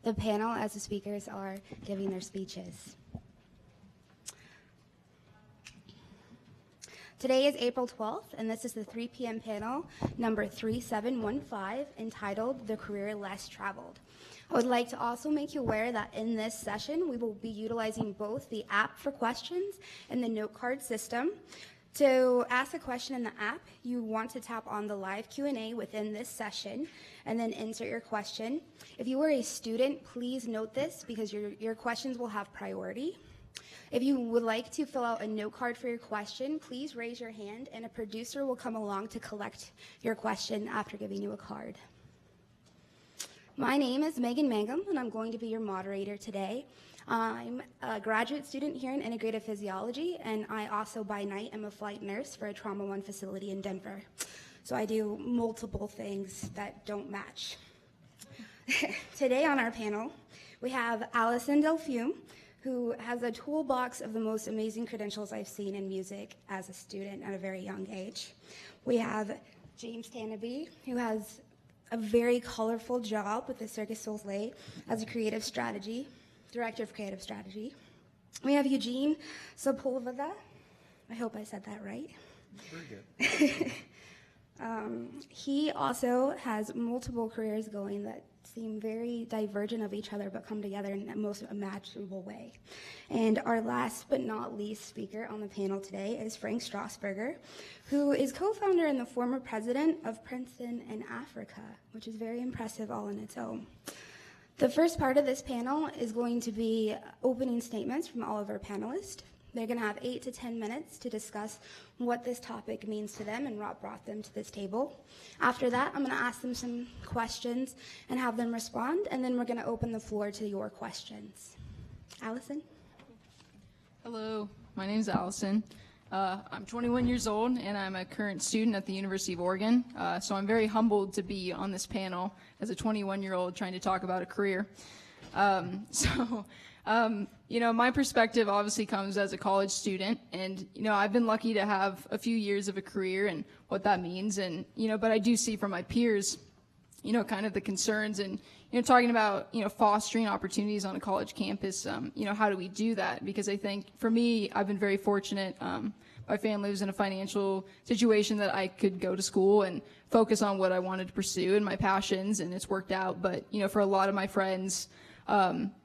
the panel as the speakers are giving their speeches. Today is April 12th, and this is the 3 p.m. panel number 3715, entitled The Career Less Traveled. I would like to also make you aware that in this session, we will be utilizing both the app for questions and the note card system. To ask a question in the app, you want to tap on the live Q&A within this session and then insert your question. If you are a student, please note this because your questions will have priority. If you would like to fill out a note card for your question, please raise your hand and a producer will come along to collect your question after giving you a card. My name is Megan Mangum, and I'm going to be your moderator today. I'm a graduate student here in integrative physiology, and I also by night am a flight nurse for a Trauma One facility in Denver. So I do multiple things that don't match. Today on our panel, we have Alison Delfume, who has a toolbox of the most amazing credentials I've seen in music as a student at a very young age. We have James Tanabe, who has a very colorful job with the Circus du Soleil as a director of creative strategy. We have Eugene Sepulveda. I hope I said that right. Very good. He also has multiple careers going that seem very divergent of each other but come together in the most imaginable way. And our last but not least speaker on the panel today is Frank Strasburger, who is co-founder and the former president of Princeton in Africa, which is very impressive all in its own. The first part of this panel is going to be opening statements from all of our panelists. They're going to have 8 to 10 minutes to discuss what this topic means to them and what brought them to this table. After that, I'm going to ask them some questions and have them respond, and then we're going to open the floor to your questions. Alison? Hello, my name is Alison. I'm 21 years old, and I'm a current student at the University of Oregon. So I'm very humbled to be on this panel as a 21-year-old trying to talk about a career. My perspective obviously comes as a college student, and, I've been lucky to have a few years of a career and what that means. And, but I do see from my peers, kind of the concerns and, talking about, fostering opportunities on a college campus, how do we do that? Because I think for me, I've been very fortunate. My family was in a financial situation that I could go to school and focus on what I wanted to pursue and my passions, and it's worked out. But, for a lot of my friends,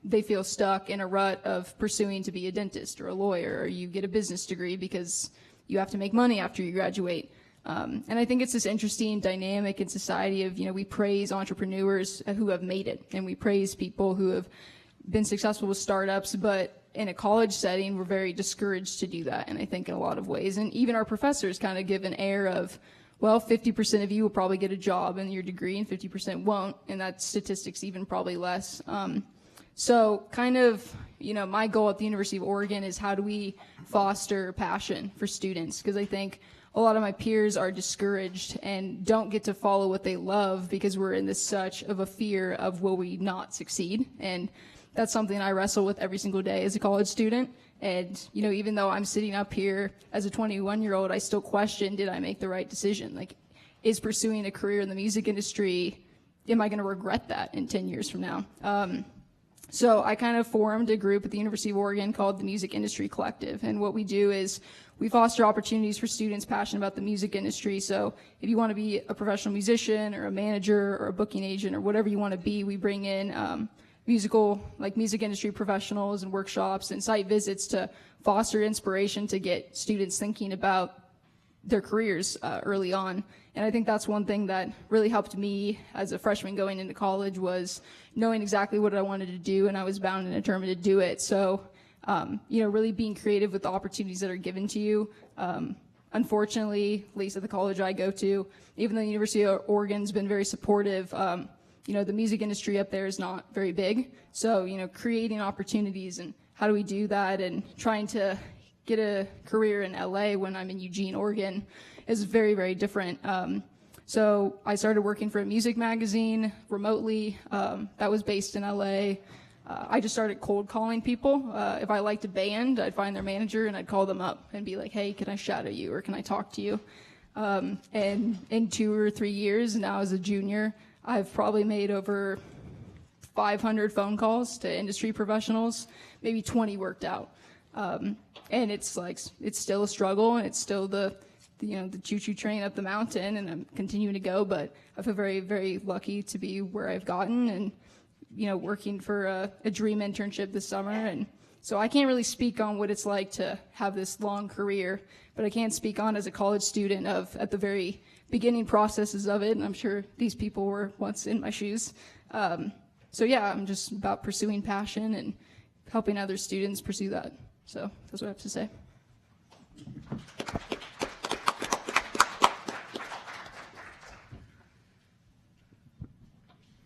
they feel stuck in a rut of pursuing to be a dentist or a lawyer, or you get a business degree because you have to make money after you graduate. And I think it's this interesting dynamic in society of, we praise entrepreneurs who have made it, and we praise people who have been successful with startups, but in a college setting, we're very discouraged to do that. And I think in a lot of ways, and even our professors kind of give an air of, well, 50% of you will probably get a job in your degree and 50% won't, and that statistic's even probably less. So kind of, my goal at the University of Oregon is how do we foster passion for students? Because I think a lot of my peers are discouraged and don't get to follow what they love because we're in this such of a fear of will we not succeed? And that's something I wrestle with every single day as a college student. And, even though I'm sitting up here as a 21-year-old, I still question, did I make the right decision? Like, is pursuing a career in the music industry, am I going to regret that in 10 years from now? So I kind of formed a group at the University of Oregon called the Music Industry Collective. And what we do is we foster opportunities for students passionate about the music industry. So if you want to be a professional musician or a manager or a booking agent or whatever you want to be, we bring in music industry professionals and workshops and site visits to foster inspiration to get students thinking about their careers early on. And I think that's one thing that really helped me as a freshman going into college was knowing exactly what I wanted to do, and I was bound and determined to do it. So, really being creative with the opportunities that are given to you. Unfortunately, at least at the college I go to, even though the University of Oregon's been very supportive, the music industry up there is not very big. So, creating opportunities and how do we do that, and trying to get a career in LA when I'm in Eugene, Oregon is very, very different. So I started working for a music magazine remotely that was based in LA. I just started cold calling people. If I liked a band, I'd find their manager and I'd call them up and be like, hey, can I shadow you or can I talk to you? And in 2 or 3 years, now as a junior, I've probably made over 500 phone calls to industry professionals, maybe 20 worked out. And it's still a struggle, and it's still the choo-choo train up the mountain, and I'm continuing to go, but I feel very, very lucky to be where I've gotten, and, working for a dream internship this summer. And so I can't really speak on what it's like to have this long career, but I can speak on as a college student at the very beginning processes of it, and I'm sure these people were once in my shoes. So yeah, I'm just about pursuing passion and helping other students pursue that. So that's what I have to say.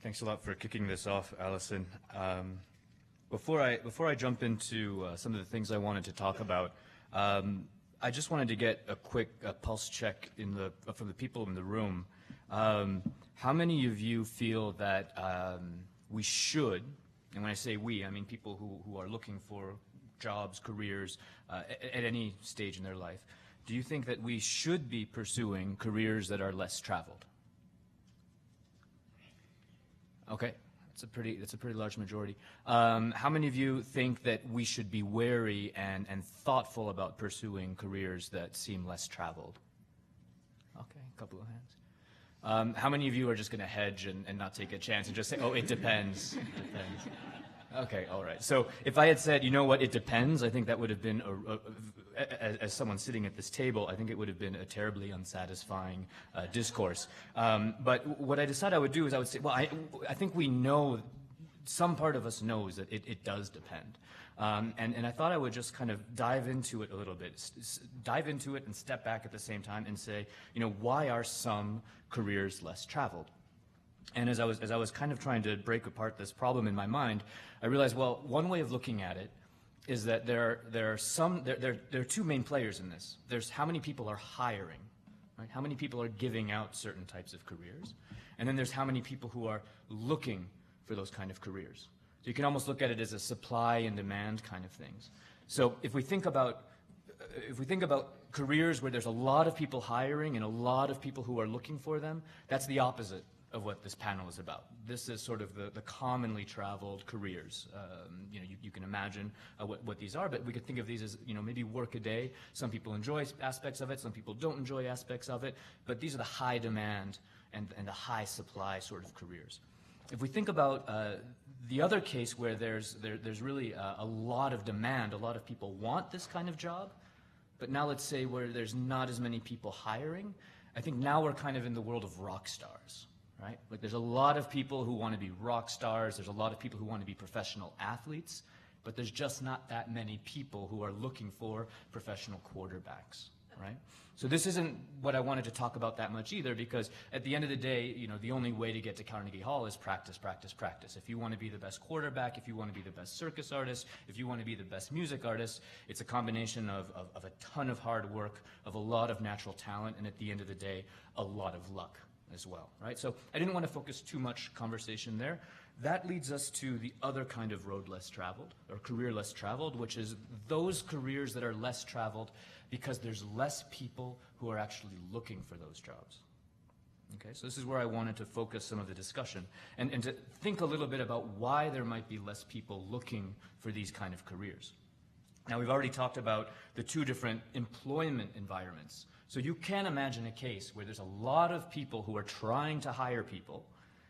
Thanks a lot for kicking this off, Alison. Before I jump into some of the things I wanted to talk about, I just wanted to get a quick pulse check from the people in the room. How many of you feel that we should, and when I say we, I mean people who are looking for jobs, careers, at any stage in their life, do you think that we should be pursuing careers that are less traveled? Okay, that's a pretty large majority. How many of you think that we should be wary and thoughtful about pursuing careers that seem less traveled? Okay, a couple of hands. How many of you are just going to hedge and not take a chance and just say, oh, it depends? It depends. Okay, all right. So if I had said, you know what, it depends, I think that would have been, as someone sitting at this table, I think it would have been a terribly unsatisfying discourse. But what I decided I would do is I would say, well, I think we know, some part of us knows that it does depend. And I thought I would just kind of dive into it a little bit, dive into it and step back at the same time and say, why are some careers less traveled? And as I was kind of trying to break apart this problem in my mind, I realized, well, one way of looking at it is that there are two main players in this. There's how many people are hiring, right? How many people are giving out certain types of careers, and then there's how many people who are looking for those kind of careers. So you can almost look at it as a supply and demand kind of things. So if we think about careers where there's a lot of people hiring and a lot of people who are looking for them, that's the opposite of what this panel is about. This is sort of the commonly traveled careers. You can imagine what these are, but we could think of these as maybe work a day. Some people enjoy aspects of it, some people don't enjoy aspects of it, but these are the high demand and the high supply sort of careers. If we think about the other case where there's really a lot of demand, a lot of people want this kind of job, but now let's say where there's not as many people hiring, I think now we're kind of in the world of rock stars. Right? Like there's a lot of people who want to be rock stars, there's a lot of people who want to be professional athletes, but there's just not that many people who are looking for professional quarterbacks, right? So this isn't what I wanted to talk about that much either, because at the end of the day, the only way to get to Carnegie Hall is practice, practice, practice. If you want to be the best quarterback, if you want to be the best circus artist, if you want to be the best music artist, it's a combination of a ton of hard work, of a lot of natural talent, and at the end of the day, a lot of luck as well, right? So I didn't want to focus too much conversation there. That leads us to the other kind of road less traveled, or career less traveled, which is those careers that are less traveled because there's less people who are actually looking for those jobs. Okay, so this is where I wanted to focus some of the discussion and to think a little bit about why there might be less people looking for these kind of careers. Now, we've already talked about the two different employment environments. So you can imagine a case where there's a lot of people who are trying to hire people,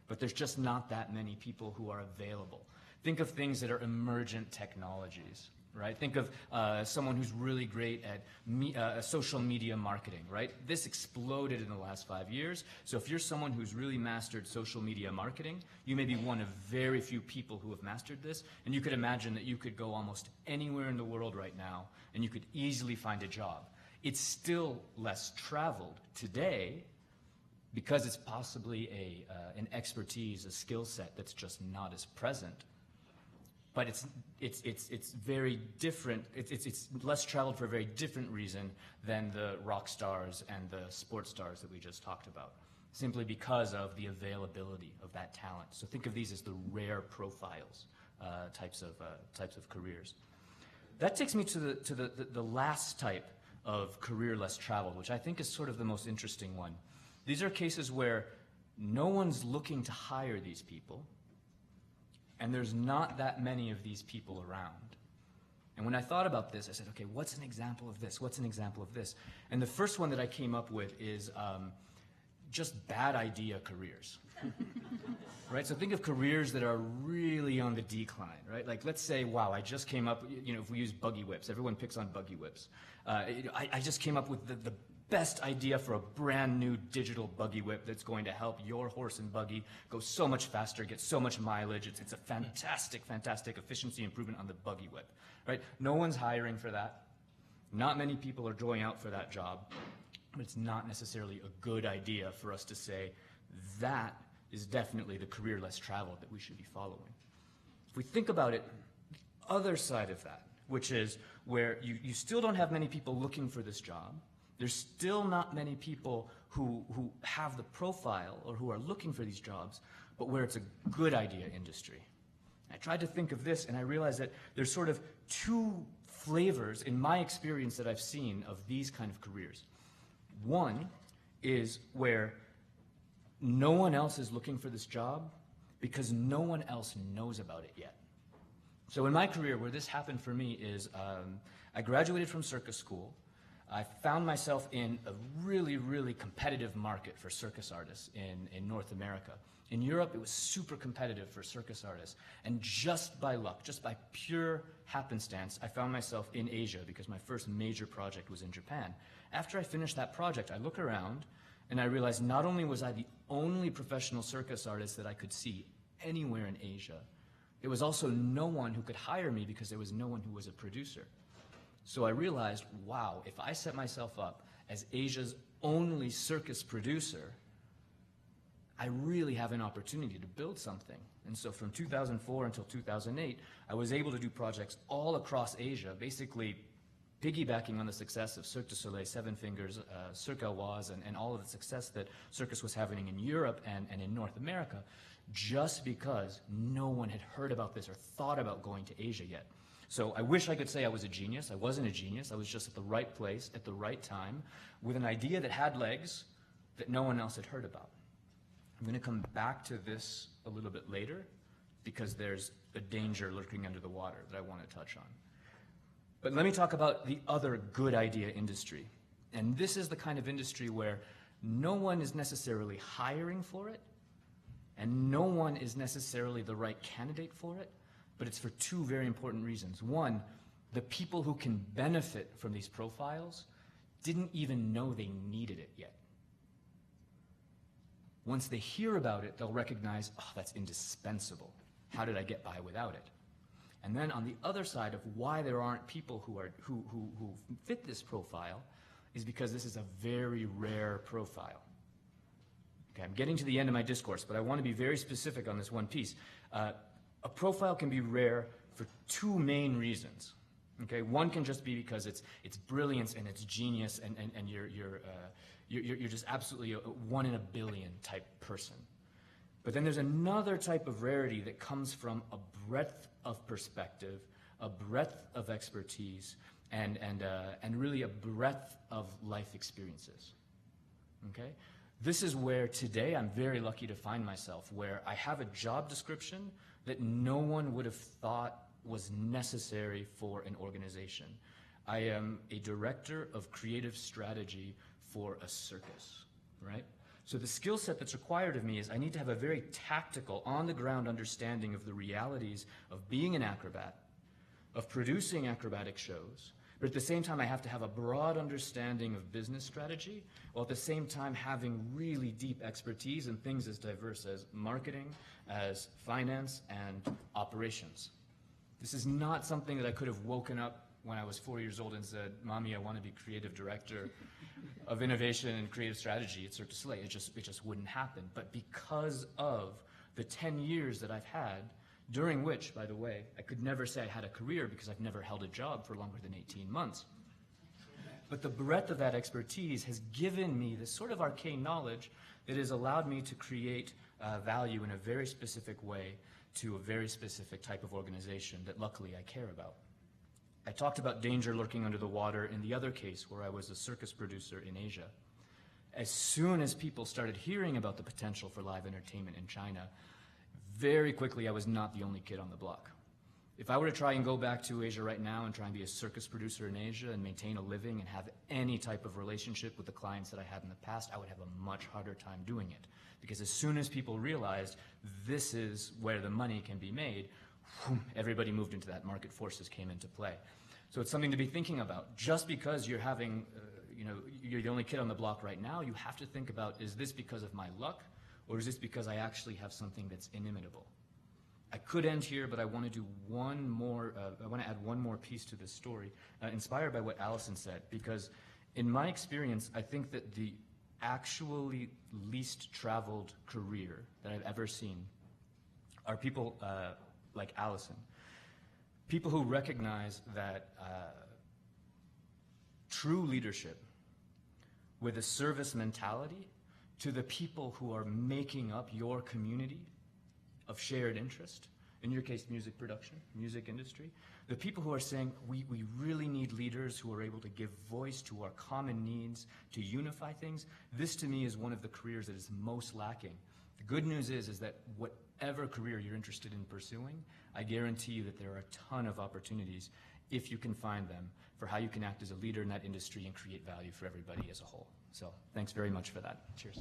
but there's just not that many people who are available. Think of things that are emergent technologies, right? Think of someone who's really great at social media marketing, right? This exploded in the last 5 years. So if you're someone who's really mastered social media marketing, you may be one of very few people who have mastered this, and you could imagine that you could go almost anywhere in the world right now, and you could easily find a job. It's still less traveled today because it's possibly an expertise, a skill set that's just not as present. But it's very different. It's less traveled for a very different reason than the rock stars and the sports stars that we just talked about, simply because of the availability of that talent. So think of these as the rare profiles types of careers. That takes me to the last type of career less traveled, which I think is sort of the most interesting one. These are cases where no one's looking to hire these people, And there's not that many of these people around. And when I thought about this, I said, okay, what's an example of this? What's an example of this? And the first one that I came up with is just bad idea careers. Right? So think of careers that are really on the decline, right? Like, let's say, wow, I just came up, if we use buggy whips, everyone picks on buggy whips. I just came up with the best idea for a brand new digital buggy whip that's going to help your horse and buggy go so much faster, get so much mileage. It's a fantastic, fantastic efficiency improvement on the buggy whip, right? No one's hiring for that. Not many people are going out for that job, but it's not necessarily a good idea for us to say that is definitely the career less traveled that we should be following. If we think about it, the other side of that, which is where you still don't have many people looking for this job, there's still not many people who have the profile or who are looking for these jobs, but where it's a good idea industry. I tried to think of this, and I realized that there's sort of two flavors in my experience that I've seen of these kind of careers. One is where no one else is looking for this job because no one else knows about it yet. So in my career, where this happened for me is I graduated from circus school. I found myself in a really, really competitive market for circus artists in North America. In Europe, it was super competitive for circus artists. And just by luck, just by pure happenstance, I found myself in Asia because my first major project was in Japan. After I finished that project, I look around and I realized not only was I the only professional circus artist that I could see anywhere in Asia, there was also no one who could hire me because there was no one who was a producer. So I realized, wow, if I set myself up as Asia's only circus producer, I really have an opportunity to build something. And so from 2004 until 2008, I was able to do projects all across Asia, basically piggybacking on the success of Cirque du Soleil, Seven Fingers, Cirque Oise, and all of the success that circus was having in Europe and in North America, just because no one had heard about this or thought about going to Asia yet. So I wish I could say I was a genius. I wasn't a genius. I was just at the right place at the right time with an idea that had legs that no one else had heard about. I'm going to come back to this a little bit later because there's a danger lurking under the water that I want to touch on. But let me talk about the other good idea industry. And this is the kind of industry where no one is necessarily hiring for it and no one is necessarily the right candidate for it. But it's for two very important reasons. One, the people who can benefit from these profiles didn't even know they needed it yet. Once they hear about it, they'll recognize, oh, that's indispensable. How did I get by without it? And then on the other side of why there aren't people who fit this profile is because this is a very rare profile. Okay, I'm getting to the end of my discourse, but I want to be very specific on this one piece. A profile can be rare for two main reasons. Okay, one can just be because it's brilliance and it's genius and you're just absolutely a 1 in a billion type person. But then there's another type of rarity that comes from a breadth of perspective, a breadth of expertise, and really a breadth of life experiences. Okay? This is where today I'm very lucky to find myself, where I have a job description that no one would have thought was necessary for an organization. I am a director of creative strategy for a circus, right? So the skill set that's required of me is I need to have a very tactical, on-the-ground understanding of the realities of being an acrobat, of producing acrobatic shows, but at the same time I have to have a broad understanding of business strategy, while at the same time having really deep expertise in things as diverse as marketing, as finance, and operations. This is not something that I could have woken up when I was 4 years old and said, Mommy, I want to be creative director of innovation and creative strategy at Cirque du Soleil. It just wouldn't happen. But because of the 10 years that I've had, during which, by the way, I could never say I had a career because I've never held a job for longer than 18 months. But the breadth of that expertise has given me this sort of arcane knowledge that has allowed me to create value in a very specific way to a very specific type of organization that luckily I care about. I talked about danger lurking under the water in the other case where I was a circus producer in Asia. As soon as people started hearing about the potential for live entertainment in China, very quickly, I was not the only kid on the block. If I were to try and go back to Asia right now and try and be a circus producer in Asia and maintain a living and have any type of relationship with the clients that I had in the past, I would have a much harder time doing it. Because as soon as people realized this is where the money can be made, everybody moved into that, market forces came into play. So it's something to be thinking about. Just because you're having, you're the only kid on the block right now, you have to think about, is this because of my luck, or is this because I actually have something that's inimitable? I could end here, but I want to do one more, I want to add one more piece to this story, inspired by what Alison said, because in my experience, I think that the actually least traveled career that I've ever seen are people like Alison. People who recognize that true leadership with a service mentality to the people who are making up your community of shared interest, in your case, music production, music industry, the people who are saying, we really need leaders who are able to give voice to our common needs, to unify things. This, to me, is one of the careers that is most lacking. The good news is that whatever career you're interested in pursuing, I guarantee you that there are a ton of opportunities, if you can find them, for how you can act as a leader in that industry and create value for everybody as a whole. So thanks very much for that. Cheers.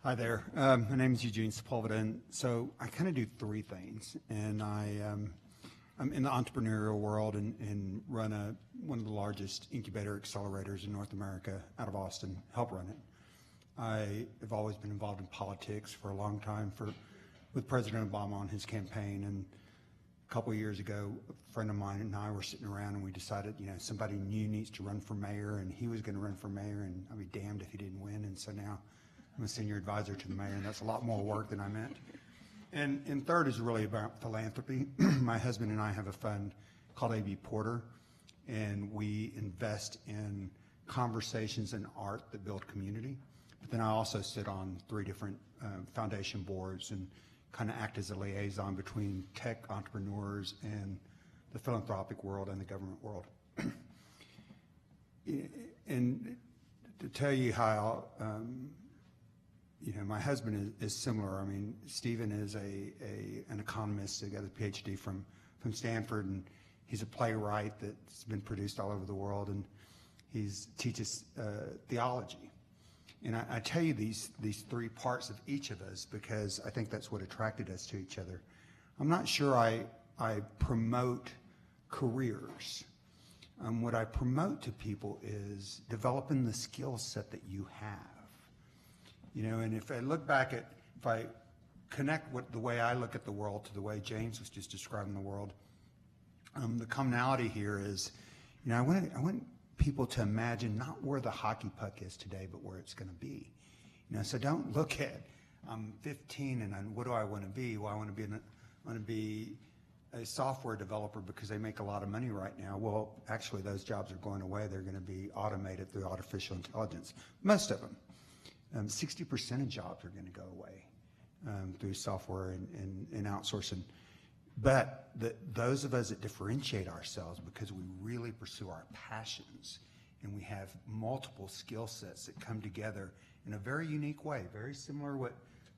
Hi there. My name is Eugene Sepulveda, and so I kind of do three things. And I'm in the entrepreneurial world and run one of the largest incubator accelerators in North America out of Austin, help run it. I have always been involved in politics for a long time with President Obama on his campaign. And a couple of years ago, a friend of mine and I were sitting around and we decided, somebody new needs to run for mayor, and he was going to run for mayor, and I'd be damned if he didn't win. And so now I'm a senior advisor to the mayor, and that's a lot more work than I meant. And third is really about philanthropy. My husband and I have a fund called A.B. Porter, and we invest in conversations and art that build community. But then I also sit on 3 different foundation boards and kind of act as a liaison between tech entrepreneurs and the philanthropic world and the government world. And to tell you how my husband is similar. I mean, Stephen is an economist. He got a PhD from Stanford, and he's a playwright that's been produced all over the world, and he teaches theology. And I tell you these 3 parts of each of us because I think that's what attracted us to each other. I'm not sure I promote careers. What I promote to people is developing the skill set that you have. And if I look back if I connect the way I look at the world to the way James was just describing the world, the commonality here is, I want people to imagine not where the hockey puck is today, but where it's going to be. So don't look at, I'm 15 and what do I want to be? Well, I want to be a software developer because they make a lot of money right now. Well, actually, those jobs are going away. They're going to be automated through artificial intelligence. Most of them. 60% of jobs are going to go away through software and outsourcing. But those of us that differentiate ourselves because we really pursue our passions and we have multiple skill sets that come together in a very unique way, very similar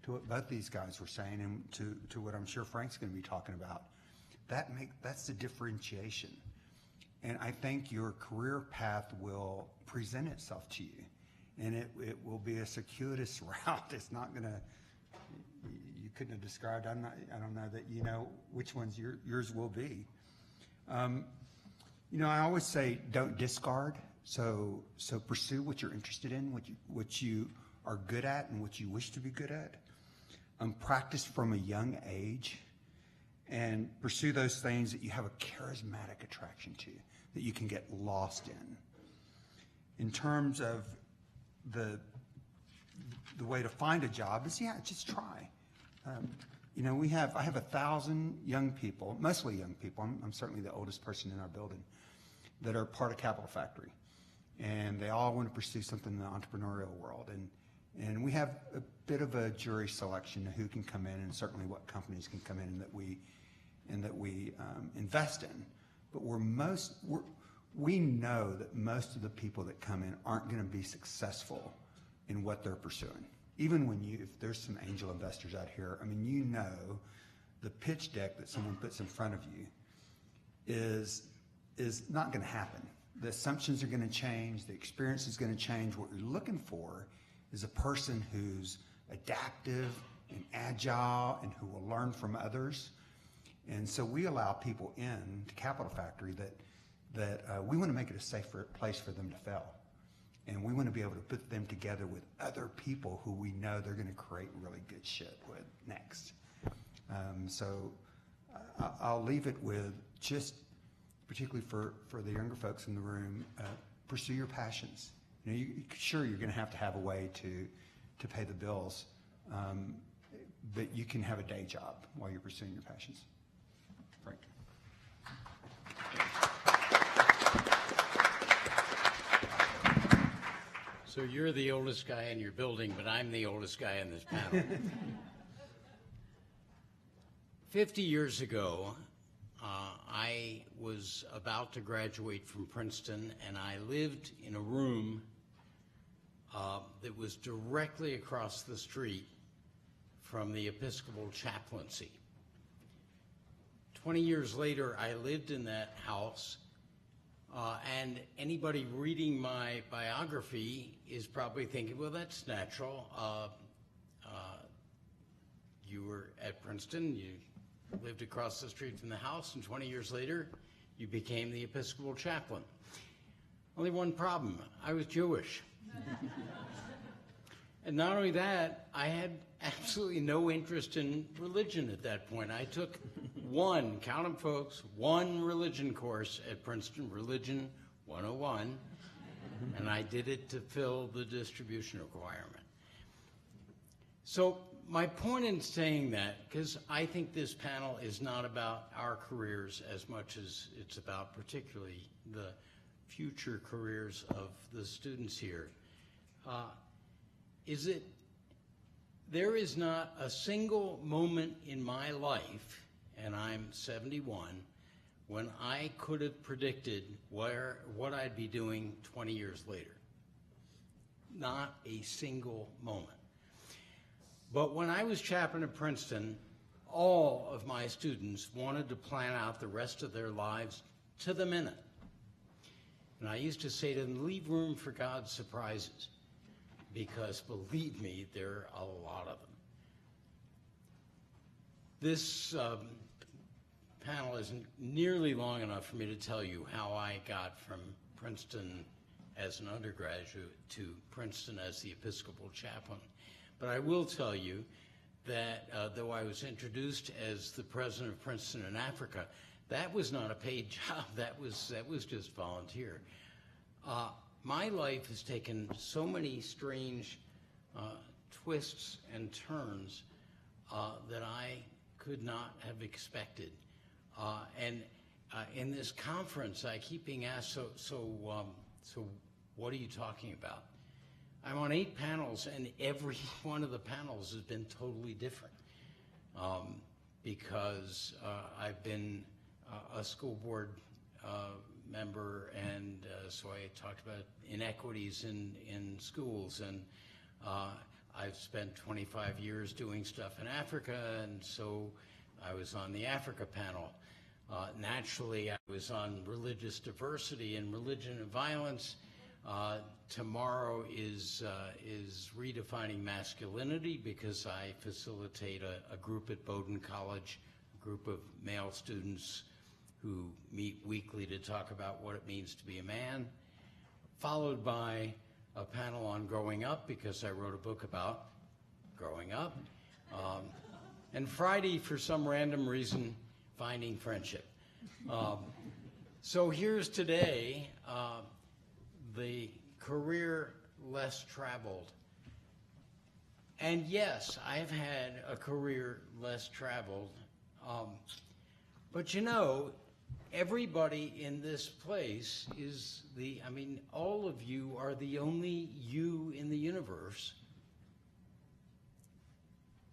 to what both these guys were saying and to what I'm sure Frank's going to be talking about. That's the differentiation. And I think your career path will present itself to you. And it will be a circuitous route. It's not going to, you couldn't have described, I don't know that you know which ones yours will be. I always say don't discard. So pursue what you're interested in, what you are good at and what you wish to be good at. Practice from a young age and pursue those things that you have a charismatic attraction to, that you can get lost in. In terms of the way to find a job is, just try. I have 1,000 young people, mostly young people. I'm certainly the oldest person in our building, that are part of Capital Factory. And they all want to pursue something in the entrepreneurial world. And we have a bit of a jury selection of who can come in and certainly what companies can come in and that we invest in. But we know that most of the people that come in aren't going to be successful in what they're pursuing. Even when if there's some angel investors out here, I mean, you know, the pitch deck that someone puts in front of you is not going to happen. The assumptions are going to change. The experience is going to change. What you're looking for is a person who's adaptive and agile and who will learn from others. And so we allow people in to Capital Factory that we want to make it a safer place for them to fail. And we want to be able to put them together with other people who we know they're going to create really good shit with next. So I'll leave it with just, particularly for the younger folks in the room, pursue your passions. You know, sure, you're going to have a way to pay the bills, but you can have a day job while you're pursuing your passions. Frank. So you're the oldest guy in your building, but I'm the oldest guy in this panel. 50 years ago, I was about to graduate from Princeton, and I lived in a room that was directly across the street from the Episcopal chaplaincy. 20 years later, I lived in that house, and anybody reading my biography is probably thinking, well, that's natural. You were at Princeton, you lived across the street from the house, and 20 years later, you became the Episcopal chaplain. Only one problem, I was Jewish. And not only that, I had absolutely no interest in religion at that point. I took one, count them folks, one religion course at Princeton, Religion 101, and I did it to fill the distribution requirement. So my point in saying that, because I think this panel is not about our careers as much as it's about particularly the future careers of the students here, is that there is not a single moment in my life, and I'm 71, when I could have predicted what I'd be doing 20 years later. Not a single moment. But when I was chaplain at Princeton, all of my students wanted to plan out the rest of their lives to the minute. And I used to say to them, leave room for God's surprises, because believe me, there are a lot of them. This panel isn't nearly long enough for me to tell you how I got from Princeton as an undergraduate to Princeton as the Episcopal chaplain. But I will tell you that though I was introduced as the president of Princeton in Africa, that was not a paid job. That was just volunteer. My life has taken so many strange twists and turns that I could not have expected. And in this conference, I keep being asked, so what are you talking about? I'm on 8 panels, and every one of the panels has been totally different because I've been a school board member, and so I talked about inequities in schools, and I've spent 25 years doing stuff in Africa, and so I was on the Africa panel. Naturally, I was on religious diversity and religion and violence. Tomorrow is redefining masculinity, because I facilitate a group at Bowdoin College, a group of male students who meet weekly to talk about what it means to be a man, followed by a panel on growing up, because I wrote a book about growing up, and Friday, for some random reason, finding friendship. So here's today, the career less traveled. And yes, I've had a career less traveled, but you know, everybody in this place is all of you are the only you in the universe.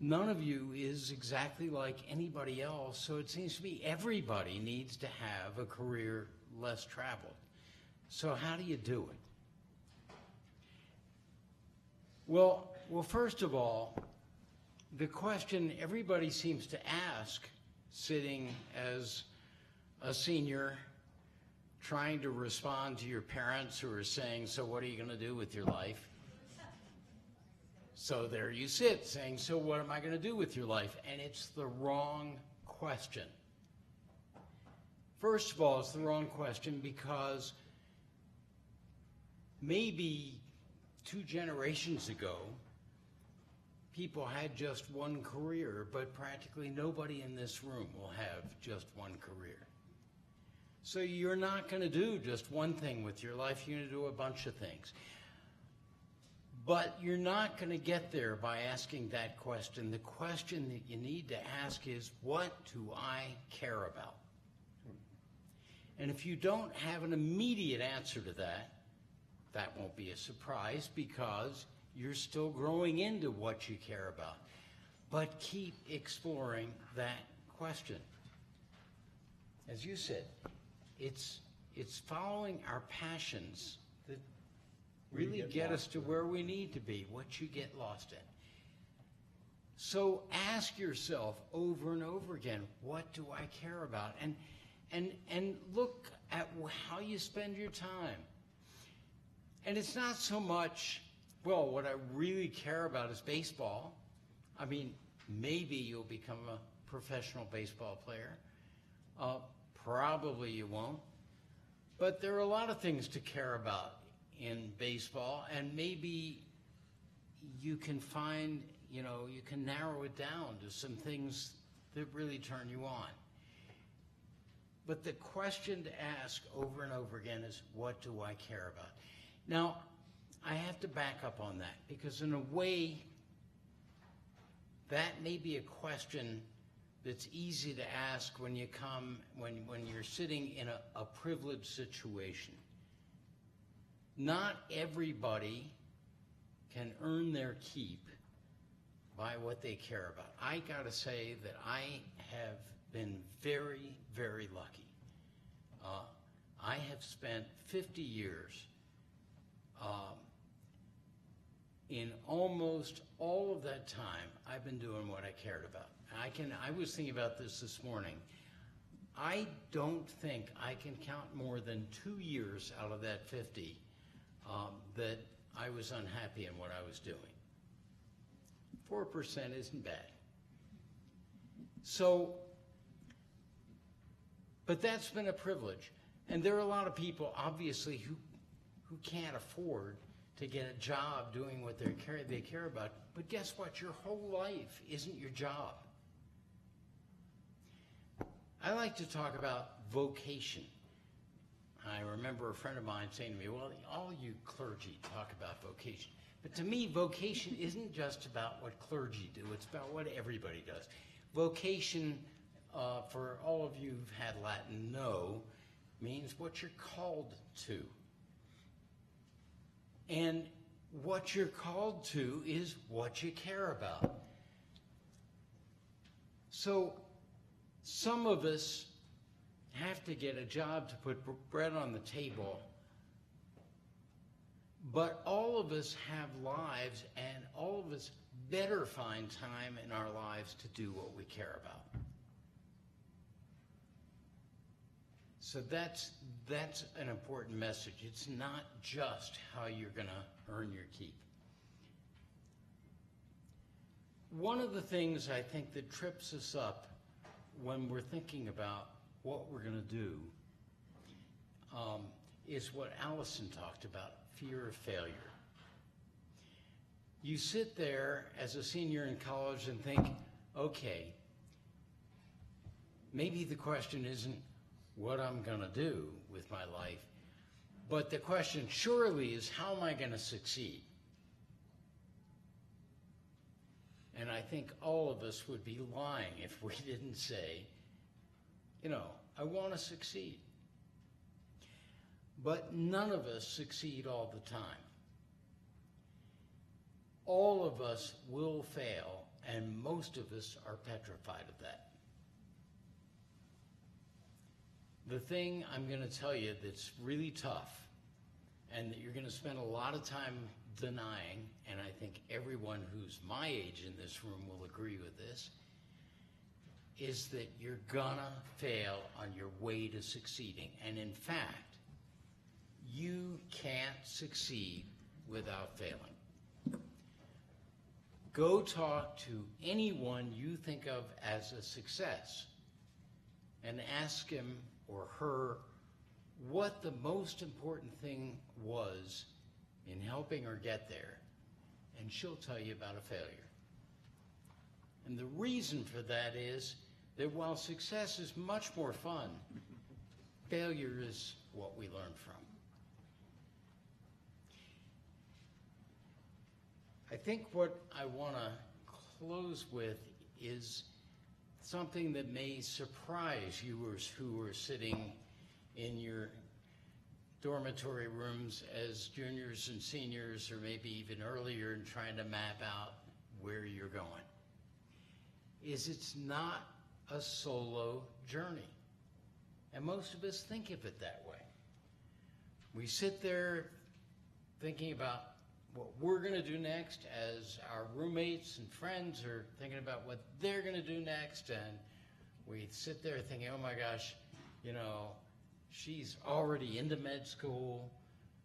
None of you is exactly like anybody else, so it seems to me everybody needs to have a career less traveled. So how do you do it? Well, first of all, the question everybody seems to ask, sitting as a senior, trying to respond to your parents who are saying, so what are you going to do with your life? So there you sit saying, so what am I going to do with your life? And it's the wrong question. First of all, it's the wrong question because maybe 2 generations ago, people had just one career, but practically nobody in this room will have just one career. So you're not going to do just one thing with your life. You're going to do a bunch of things. But you're not going to get there by asking that question. The question that you need to ask is, what do I care about? And if you don't have an immediate answer to that, that won't be a surprise because you're still growing into what you care about. But keep exploring that question. As you said, it's following our passions that really get us to where we need to be, what you get lost in. So ask yourself over and over again, what do I care about? And look at how you spend your time. And it's not so much, well, what I really care about is baseball. I mean, maybe you'll become a professional baseball player. Probably you won't. But there are a lot of things to care about in baseball, and maybe you can find, you can narrow it down to some things that really turn you on. But the question to ask over and over again is, what do I care about? Now, I have to back up on that, because in a way, that may be a question that's easy to ask when you're sitting in a privileged situation. Not everybody can earn their keep by what they care about. I gotta say that I have been very, very lucky. I have spent 50 years in almost all of that time, I've been doing what I cared about. I was thinking about this morning. I don't think I can count more than 2 years out of that 50 that I was unhappy in what I was doing. 4% isn't bad. So, but that's been a privilege. And there are a lot of people, obviously, who can't afford to get a job doing what they care about. But guess what? Your whole life isn't your job. I like to talk about vocation. I remember a friend of mine saying to me, well, all you clergy talk about vocation. But to me, vocation isn't just about what clergy do. It's about what everybody does. Vocation, for all of you who've had Latin, know, means what you're called to. And what you're called to is what you care about. So some of us have to get a job to put bread on the table, but all of us have lives, and all of us better find time in our lives to do what we care about. So that's an important message. It's not just how you're going to earn your keep. One of the things I think that trips us up when we're thinking about what we're going to do is what Alison talked about, fear of failure. You sit there as a senior in college and think, okay, maybe the question isn't what I'm going to do with my life, but the question surely is, how am I going to succeed? And I think all of us would be lying if we didn't say, I want to succeed. But none of us succeed all the time. All of us will fail, and most of us are petrified of that. The thing I'm going to tell you that's really tough, and that you're going to spend a lot of time denying, and I think everyone who's my age in this room will agree with this, is that you're gonna fail on your way to succeeding. And in fact, you can't succeed without failing. Go talk to anyone you think of as a success and ask him or her what the most important thing was in helping her get there, and she'll tell you about a failure. And the reason for that is that while success is much more fun, failure is what we learn from. I think what I want to close with is something that may surprise viewers who are sitting in your dormitory rooms as juniors and seniors, or maybe even earlier, and trying to map out where you're going, is it's not a solo journey. And most of us think of it that way. We sit there thinking about what we're going to do next as our roommates and friends are thinking about what they're going to do next, and we sit there thinking, oh my gosh, you know, she's already into med school,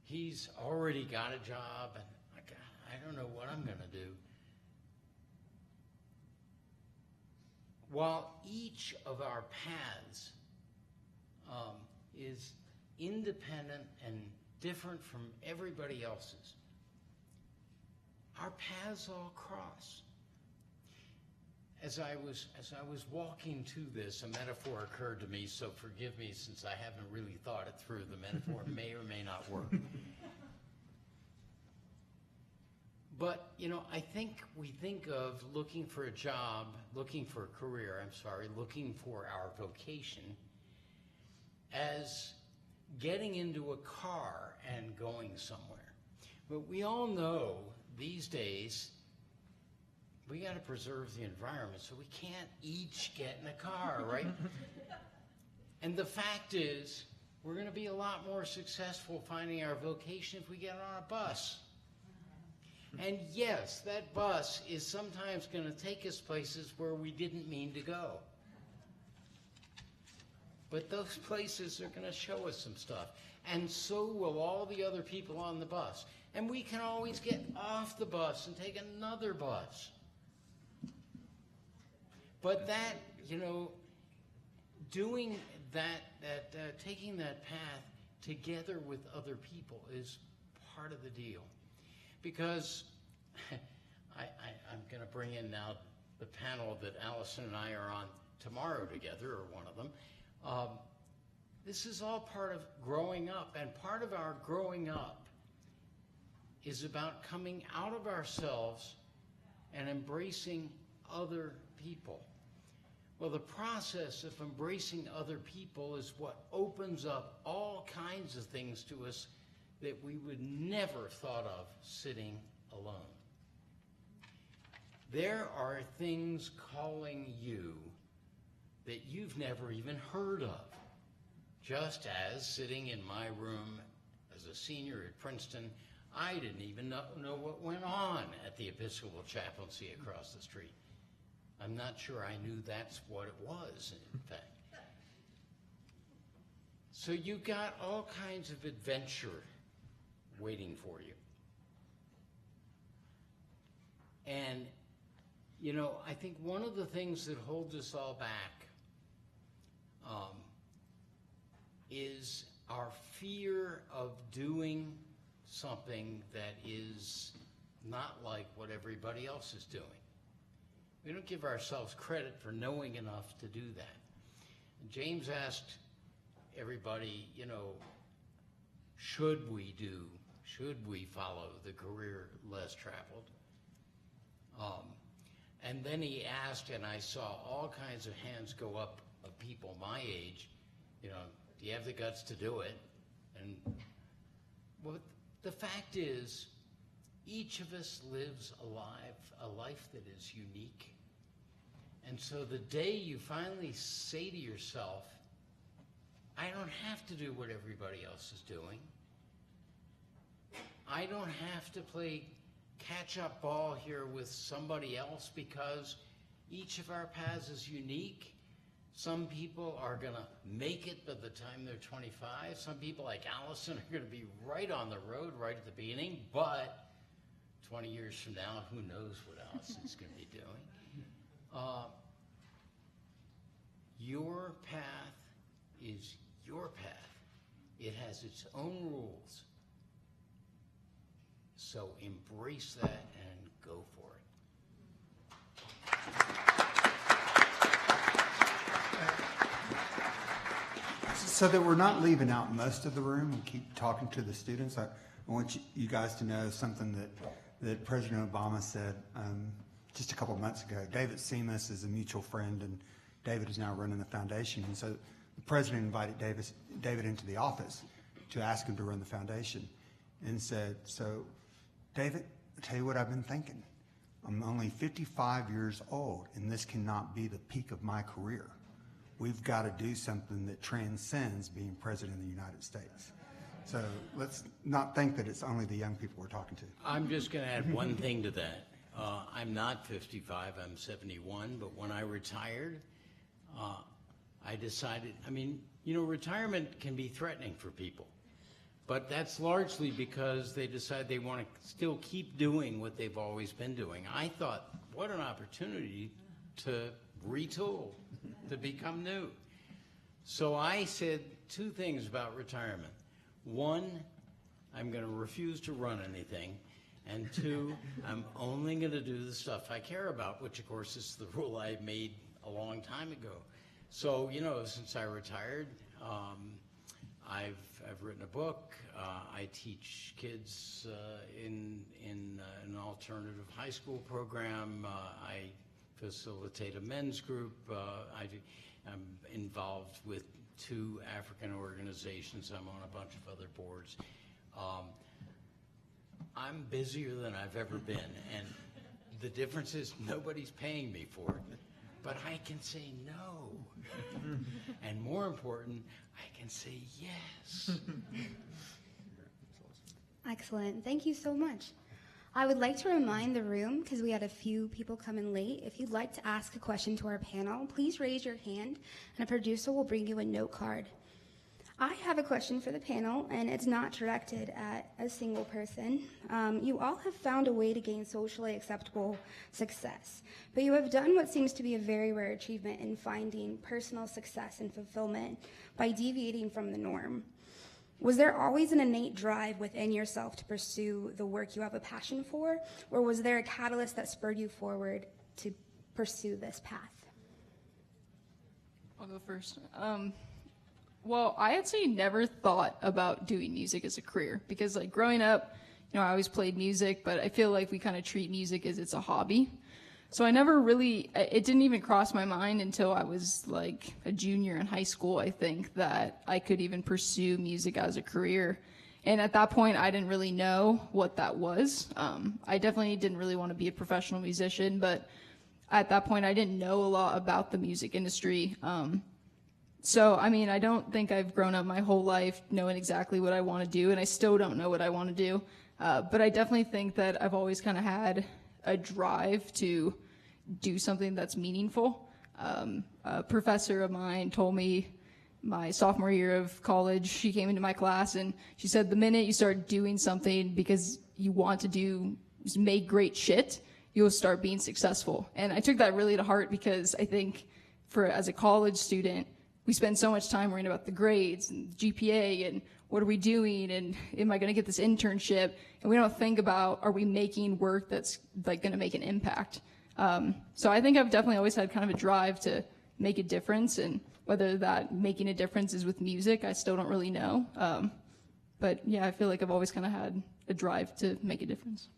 he's already got a job, and I don't know what I'm going to do. While each of our paths is independent and different from everybody else's, our paths all cross. As I was walking to this, a metaphor occurred to me, so forgive me since I haven't really thought it through. The metaphor may or may not work. But, you know, I think we think of looking for a job, looking for a career, looking for our vocation as getting into a car and going somewhere. But we all know these days we got to preserve the environment, so we can't each get in a car, right? And the fact is, we're going to be a lot more successful finding our vocation if we get on a bus. And yes, that bus is sometimes going to take us places where we didn't mean to go. But those places are going to show us some stuff. And so will all the other people on the bus. And we can always get off the bus and take another bus. But that, you know, doing that, taking that path together with other people is part of the deal. Because I'm going to bring in now the panel that Alison and I are on tomorrow together, or one of them. This is all part of growing up, and part of our growing up is about coming out of ourselves and embracing other people. Well, the process of embracing other people is what opens up all kinds of things to us that we would never have thought of sitting alone. There are things calling you that you've never even heard of. Just as sitting in my room as a senior at Princeton, I didn't even know what went on at the Episcopal chaplaincy across the street. I'm not sure I knew that's what it was, in fact. So you got all kinds of adventure waiting for you. And, you know, I think one of the things that holds us all back is our fear of doing something that is not like what everybody else is doing. We don't give ourselves credit for knowing enough to do that. And James asked everybody, you know, should we follow the career less traveled? And then he asked, and I saw all kinds of hands go up of people my age, you know, do you have the guts to do it? And well, the fact is, each of us lives a life that is unique. And so the day you finally say to yourself, I don't have to do what everybody else is doing. I don't have to play catch-up ball here with somebody else because each of our paths is unique. Some people are going to make it by the time they're 25. Some people like Alison are going to be right on the road right at the beginning, but 20 years from now, who knows what Alison's going to be doing. Your path is your path. It has its own rules. So embrace that and go for it. So that we're not leaving out most of the room and keep talking to the students, I want you guys to know something that President Obama said just a couple of months ago. David Simas is a mutual friend, and David is now running the foundation. And so the president invited David into the office to ask him to run the foundation and said, so David, I'll tell you what I've been thinking. I'm only 55 years old, and this cannot be the peak of my career. We've got to do something that transcends being president of the United States. So let's not think that it's only the young people we're talking to. I'm just going to add one thing to that. I'm not 55, I'm 71, but when I retired, I decided, retirement can be threatening for people. But that's largely because they decide they want to still keep doing what they've always been doing. I thought, what an opportunity to retool, to become new. So I said two things about retirement. One, I'm going to refuse to run anything. And two, I'm only going to do the stuff I care about, which of course is the rule I made a long time ago. So, since I retired, I've written a book. I teach kids in an alternative high school program. I facilitate a men's group. I'm involved with 2 African organizations. I'm on a bunch of other boards. I'm busier than I've ever been, and the difference is nobody's paying me for it. But I can say no. And more important, I can say yes. Excellent. Thank you so much. I would like to remind the room, because we had a few people come in late, if you'd like to ask a question to our panel, please raise your hand, and a producer will bring you a note card. I have a question for the panel, and it's not directed at a single person. You all have found a way to gain socially acceptable success, but you have done what seems to be a very rare achievement in finding personal success and fulfillment by deviating from the norm. Was there always an innate drive within yourself to pursue the work you have a passion for, or was there a catalyst that spurred you forward to pursue this path? I'll go first. Well, I actually never thought about doing music as a career because, like, growing up, I always played music, but I feel like we kind of treat music as it's a hobby. So I never really, it didn't even cross my mind until I was like a junior in high school, I think, that I could even pursue music as a career. And at that point, I didn't really know what that was. I definitely didn't really want to be a professional musician, but at that point, I didn't know a lot about the music industry. So, I don't think I've grown up my whole life knowing exactly what I want to do, and I still don't know what I want to do. But I definitely think that I've always kind of had a drive to do something that's meaningful. A professor of mine told me my sophomore year of college, she came into my class and she said, the minute you start doing something because you want to make great shit, you'll start being successful. And I took that really to heart because I think as a college student, we spend so much time worrying about the grades and GPA and what are we doing and am I going to get this internship? And we don't think about, are we making work that's like going to make an impact? So I think I've definitely always had kind of a drive to make a difference, and whether that making a difference is with music, I still don't really know. But yeah, I feel like I've always kind of had a drive to make a difference.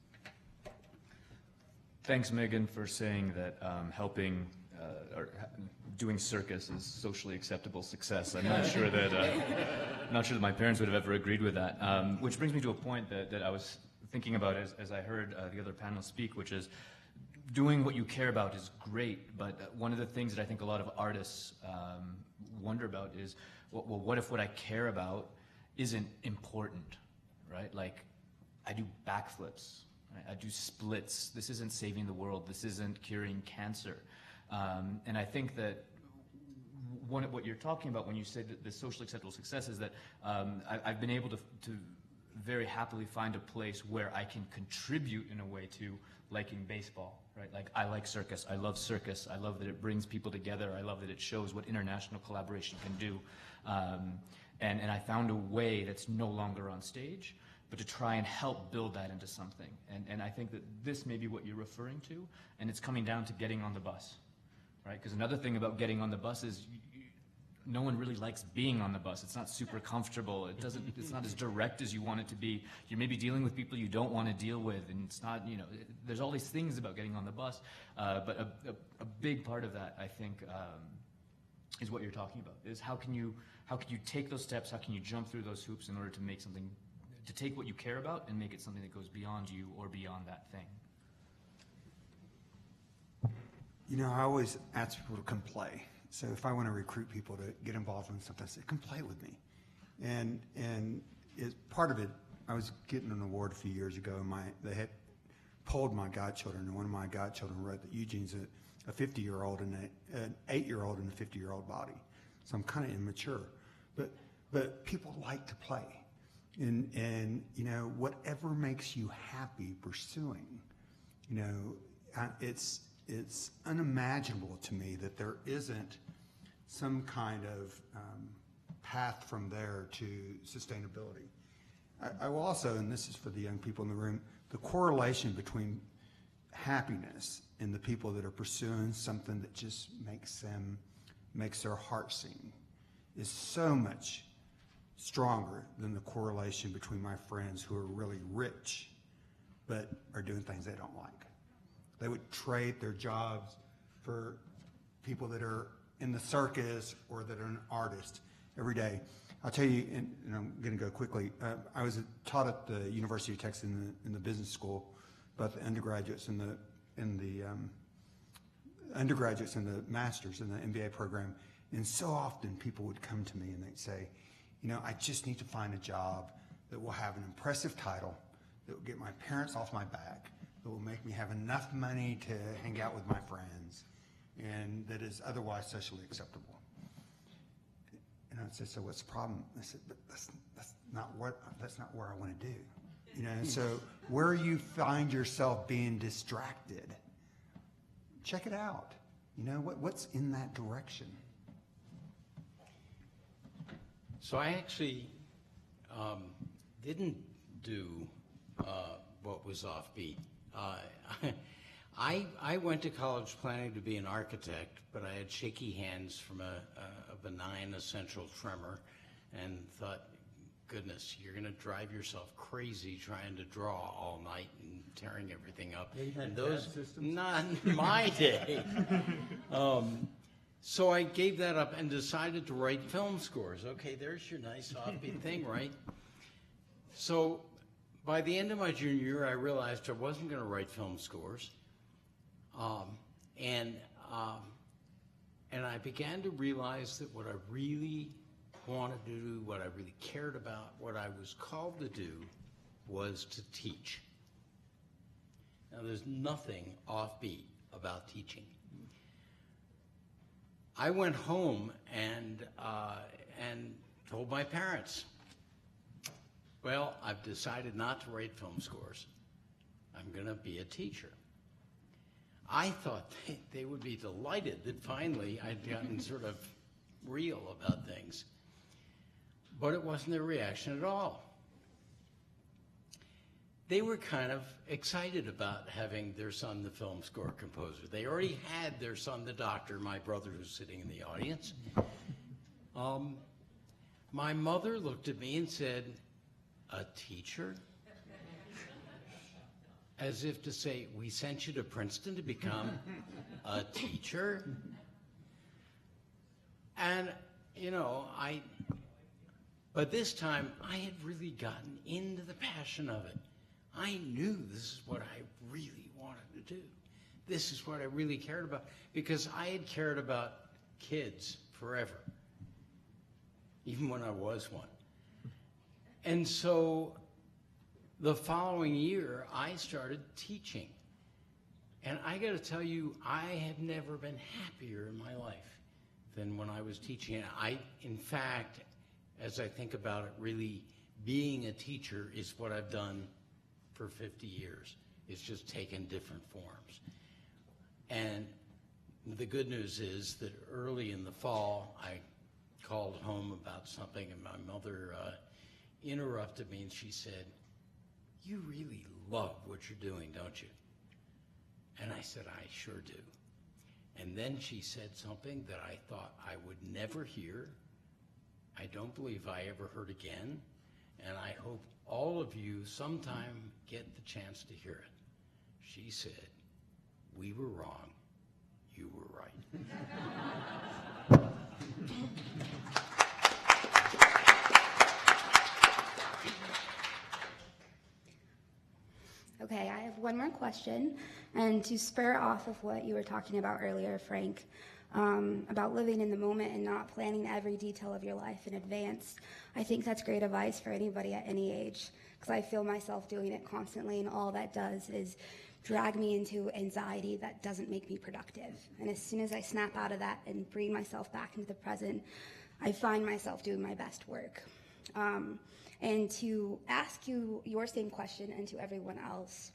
Thanks, Megan, for saying that helping or doing circus is socially acceptable success. I'm not sure that my parents would have ever agreed with that. Which brings me to a point that I was thinking about as I heard the other panel speak, which is doing what you care about is great, but one of the things that I think a lot of artists wonder about is, well, what if what I care about isn't important, right? Like, I do backflips. Right? I do splits. This isn't saving the world. This isn't curing cancer. And I think that one of what you're talking about when you say that the socially acceptable success is that I've been able to very happily find a place where I can contribute in a way to liking baseball, right? Like, I like circus. I love circus. I love that it brings people together. I love that it shows what international collaboration can do. And I found a way that's no longer on stage, but to try and help build that into something. And I think that this may be what you're referring to, and it's coming down to getting on the bus, right? Because another thing about getting on the bus is no one really likes being on the bus. It's not super comfortable. It's not as direct as you want it to be. You're maybe dealing with people you don't want to deal with, and it's not, there's all these things about getting on the bus. But a big part of that, I think, is what you're talking about, is how can you take those steps, how can you jump through those hoops in order to make something, to take what you care about and make it something that goes beyond you or beyond that thing. I always ask people to come play. So if I want to recruit people to get involved in something, I say, come play with me. And part of it, I was getting an award a few years ago, and they had polled my godchildren, and one of my godchildren wrote that Eugene's a 50-year-old and an 8-year-old and a 50-year-old body. So I'm kind of immature. But people like to play. And whatever makes you happy pursuing, it's unimaginable to me that there isn't some kind of path from there to sustainability. I will also, and this is for the young people in the room, the correlation between happiness and the people that are pursuing something that just makes their heart sing is so much stronger than the correlation between my friends who are really rich but are doing things they don't like. They would trade their jobs for people that are in the circus or that are an artist every day. I'll tell you, and I'm going to go quickly, I was taught at the University of Texas in the business school, both the undergraduates and the undergraduates and the masters in the MBA program. And so often people would come to me and they'd say, I just need to find a job that will have an impressive title, that will get my parents off my back, that will make me have enough money to hang out with my friends, and that is otherwise socially acceptable. And I'd say, so what's the problem? I said, but that's not where I want to do. So where you find yourself being distracted, check it out. What's in that direction? So I actually didn't do what was offbeat. I went to college planning to be an architect, but I had shaky hands from a benign essential tremor, and thought, goodness, you're going to drive yourself crazy trying to draw all night and tearing everything up. And those, not in my day. So I gave that up and decided to write film scores. Okay, there's your nice offbeat thing, right? So by the end of my junior year, I realized I wasn't going to write film scores. And I began to realize that what I really wanted to do, what I really cared about, what I was called to do, was to teach. Now, there's nothing offbeat about teaching. I went home and told my parents, well, I've decided not to write film scores. I'm going to be a teacher. I thought they would be delighted that finally I'd gotten sort of real about things. But it wasn't their reaction at all. They were kind of excited about having their son the film score composer. They already had their son the doctor, my brother who's sitting in the audience. My mother looked at me and said, a teacher? As if to say, we sent you to Princeton to become a teacher? And, but this time I had really gotten into the passion of it. I knew this is what I really wanted to do. This is what I really cared about, because I had cared about kids forever, even when I was one. And so the following year, I started teaching. And I got to tell you, I have never been happier in my life than when I was teaching. In fact, as I think about it, really being a teacher is what I've done for 50 years. It's just taken different forms. And the good news is that early in the fall, I called home about something, and my mother interrupted me, and she said, "You really love what you're doing, don't you?" And I said, "I sure do." And then she said something that I thought I would never hear. I don't believe I ever heard again. And I hope all of you sometime get the chance to hear it. She said, "We were wrong. You were right." Okay, I have one more question, and to spur off of what you were talking about earlier, Frank, about living in the moment and not planning every detail of your life in advance. I think that's great advice for anybody at any age, because I feel myself doing it constantly, and all that does is drag me into anxiety that doesn't make me productive. And as soon as I snap out of that and bring myself back into the present, I find myself doing my best work. And to ask you your same question, and to everyone else,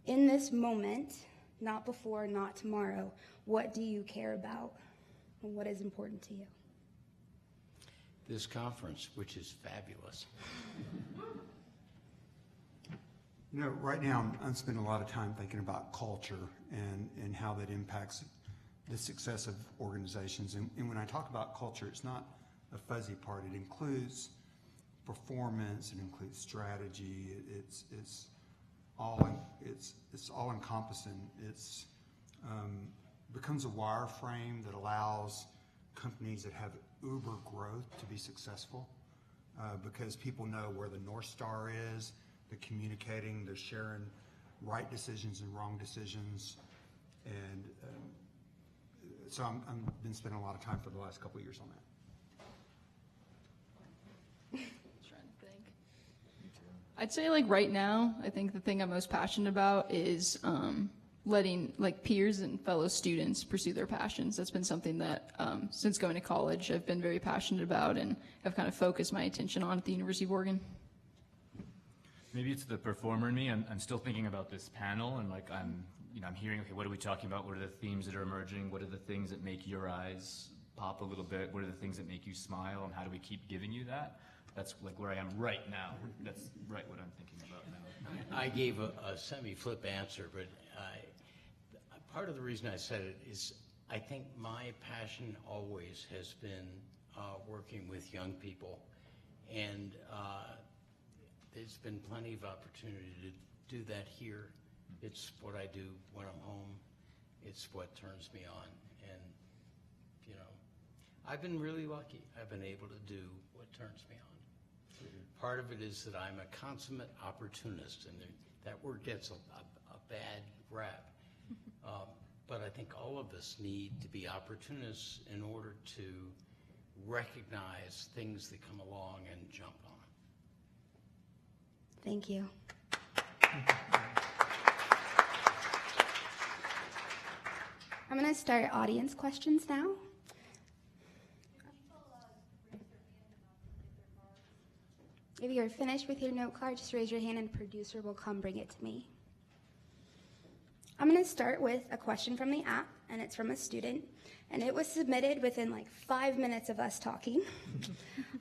in this moment, not before, not tomorrow, what do you care about? And what is important to you? This conference, which is fabulous. You know, right now I'm spending a lot of time thinking about culture and how that impacts the success of organizations. And when I talk about culture, it's not a fuzzy part. It includes performance, it includes strategy. It's all encompassing. It's becomes a wireframe that allows companies that have uber growth to be successful because people know where the North Star is. They're communicating, they're sharing right decisions and wrong decisions, and so I've been spending a lot of time for the last couple of years on that. I'd say like right now, I think the thing I'm most passionate about is letting like peers and fellow students pursue their passions. That's been something that since going to college I've been very passionate about and have kind of focused my attention on at the University of Oregon. Maybe it's the performer in me. I'm still thinking about this panel, and like I'm hearing, okay, what are we talking about? What are the themes that are emerging? What are the things that make your eyes pop a little bit? What are the things that make you smile? And how do we keep giving you that? That's like where I am right now. That's right what I'm thinking about now. I gave a semi-flip answer, but part of the reason I said it is I think my passion always has been working with young people, and there's been plenty of opportunity to do that here. It's what I do when I'm home. It's what turns me on, and you know, I've been really lucky. I've been able to do what turns me on. Part of it is that I'm a consummate opportunist, and that word gets a bad rap. But I think all of us need to be opportunists in order to recognize things that come along and jump on them. Thank you. I'm going to start audience questions now. If you're finished with your note card, just raise your hand and producer will come bring it to me. I'm going to start with a question from the app, and it's from a student, and it was submitted within like 5 minutes of us talking.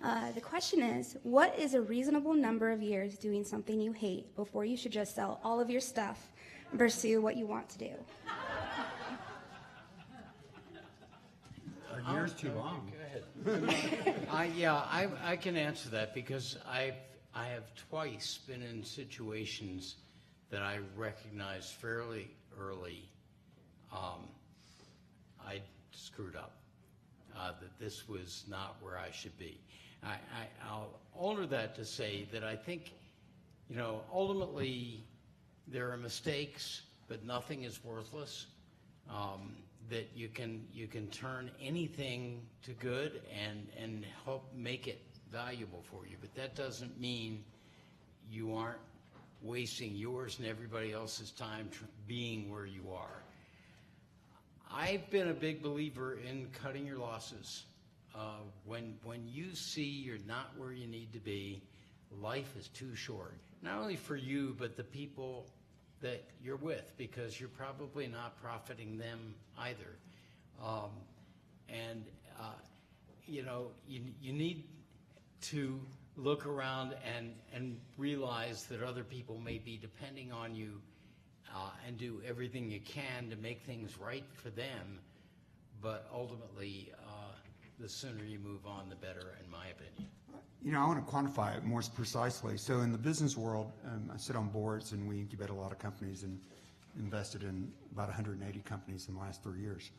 The question is, what is a reasonable number of years doing something you hate before you should just sell all of your stuff and pursue what you want to do? A year's too long. Go ahead. I can answer that because I have twice been in situations that I recognized fairly early I screwed up, that this was not where I should be. I'll alter that to say that I think, ultimately there are mistakes, but nothing is worthless. That you can turn anything to good and help make it valuable for you. But that doesn't mean you aren't wasting yours and everybody else's time being where you are. I've been a big believer in cutting your losses. When you see you're not where you need to be, life is too short. Not only for you, but the people that you're with, because you're probably not profiting them either. You need to look around and realize that other people may be depending on you, and do everything you can to make things right for them. But ultimately, the sooner you move on, the better, in my opinion. I want to quantify it more precisely. So in the business world, I sit on boards and we incubate a lot of companies and invested in about 180 companies in the last 3 years.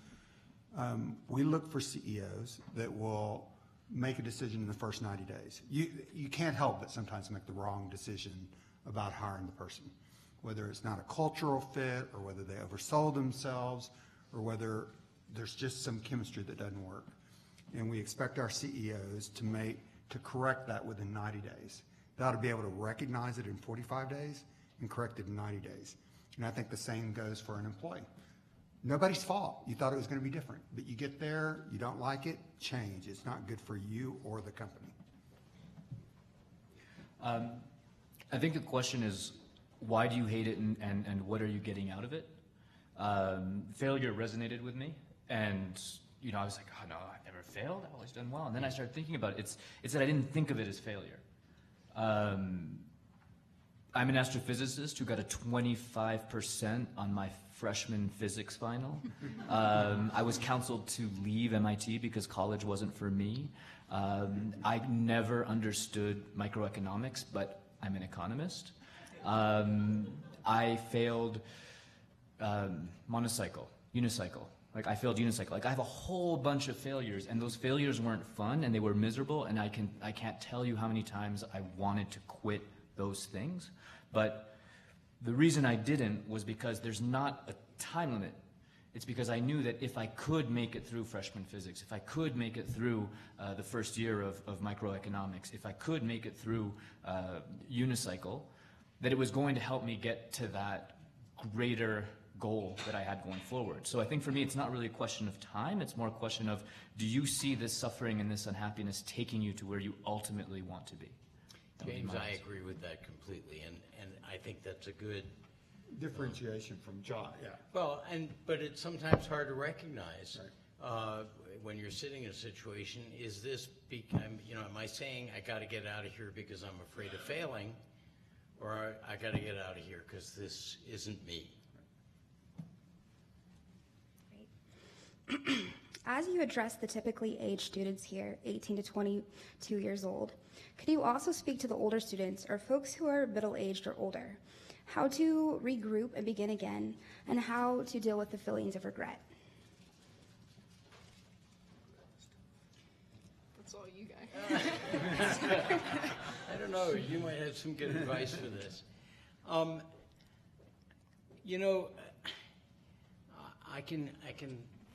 We look for CEOs that will make a decision in the first 90 days. You can't help but sometimes make the wrong decision about hiring the person, whether it's not a cultural fit or whether they oversold themselves or whether there's just some chemistry that doesn't work. And we expect our CEOs to correct that within 90 days. They ought to be able to recognize it in 45 days and correct it in 90 days. And I think the same goes for an employee. Nobody's fault. You thought it was going to be different, but you get there, you don't like it, change. It's not good for you or the company. I think the question is, why do you hate it and what are you getting out of it? Failure resonated with me, and I was like, oh no, I've never failed, I've always done well. And then I started thinking about it. It's that I didn't think of it as failure. I'm an astrophysicist who got a 25% on my freshman physics final. I was counseled to leave MIT because college wasn't for me. I never understood microeconomics, but I'm an economist. I failed unicycle. I failed unicycle. I have a whole bunch of failures, and those failures weren't fun, and they were miserable, and I can't tell you how many times I wanted to quit those things. But the reason I didn't was because there's not a time limit. It's because I knew that if I could make it through freshman physics, if I could make it through the first year of microeconomics, if I could make it through unicycle, that it was going to help me get to that greater goal that I had going forward. So I think for me, it's not really a question of time. It's more a question of, do you see this suffering and this unhappiness taking you to where you ultimately want to be? James, I agree with that completely, and I think that's a good Differentiation from job, yeah. Well, but it's sometimes hard to recognize when you're sitting in a situation. Is this am I saying I got to get out of here because I'm afraid of failing, or I got to get out of here because this isn't me? Great. As you address the typically aged students here, 18 to 22 years old, could you also speak to the older students or folks who are middle-aged or older? How to regroup and begin again, and how to deal with the feelings of regret? That's all you guys. I don't know. You might have some good advice for this. I can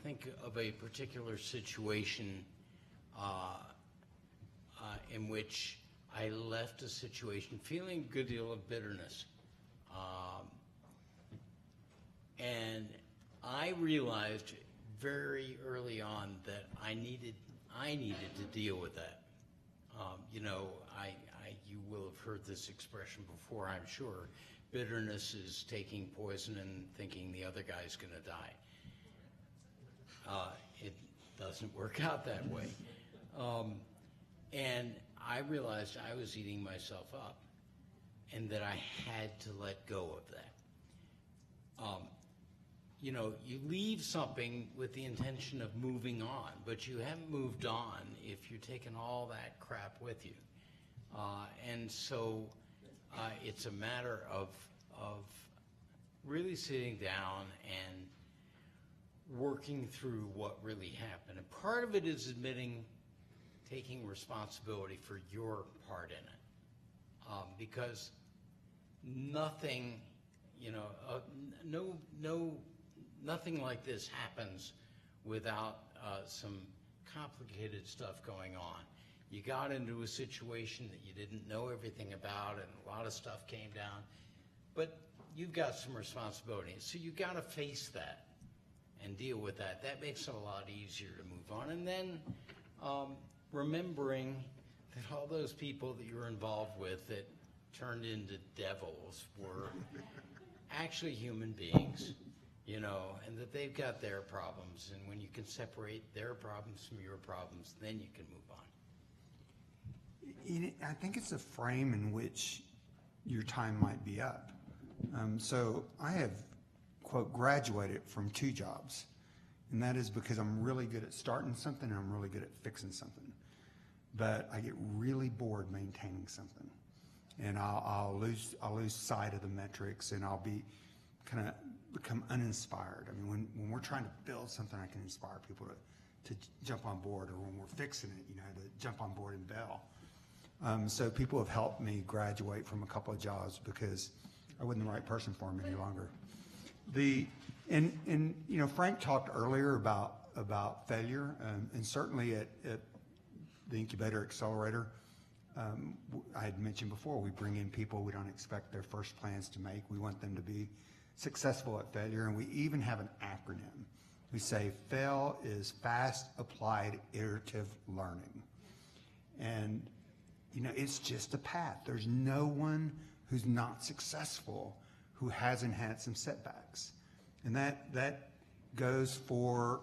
think of a particular situation in which I left a situation feeling a good deal of bitterness. And I realized very early on that I needed to deal with that. You will have heard this expression before, I'm sure. Bitterness is taking poison and thinking the other guy's going to die. It doesn't work out that way. And I realized I was eating myself up, and that I had to let go of that. You leave something with the intention of moving on, but you haven't moved on if you're taking all that crap with you. And so it's a matter of really sitting down and working through what really happened. And part of it is taking responsibility for your part in it. Because nothing, nothing like this happens without some complicated stuff going on. You got into a situation that you didn't know everything about, and a lot of stuff came down. but you've got some responsibility. So you got to face that and deal with that. That makes it a lot easier to move on. And then remembering that all those people that you were involved with that turned into devils were actually human beings, you know, and that they've got their problems. And when you can separate their problems from your problems, then you can move on. I think it's a frame in which your time might be up. So I have, quote, graduated from 2 jobs. And that is because I'm really good at starting something and I'm really good at fixing something. But I get really bored maintaining something. And I'll lose sight of the metrics, and I'll be kind of become uninspired. I mean, when we're trying to build something, I can inspire people to jump on board, or when we're fixing it, you know, to jump on board and bail. So people have helped me graduate from a couple of jobs because I wasn't the right person for them any longer. And you know, Frank talked earlier about failure, and certainly at the incubator accelerator, I had mentioned before, we bring in people we don't expect their first plans to make. We want them to be successful at failure, and we even have an acronym. We say FAIL is Fast Applied Iterative Learning. And, you know, it's just a path. There's no one who's not successful who hasn't had some setbacks. And that goes for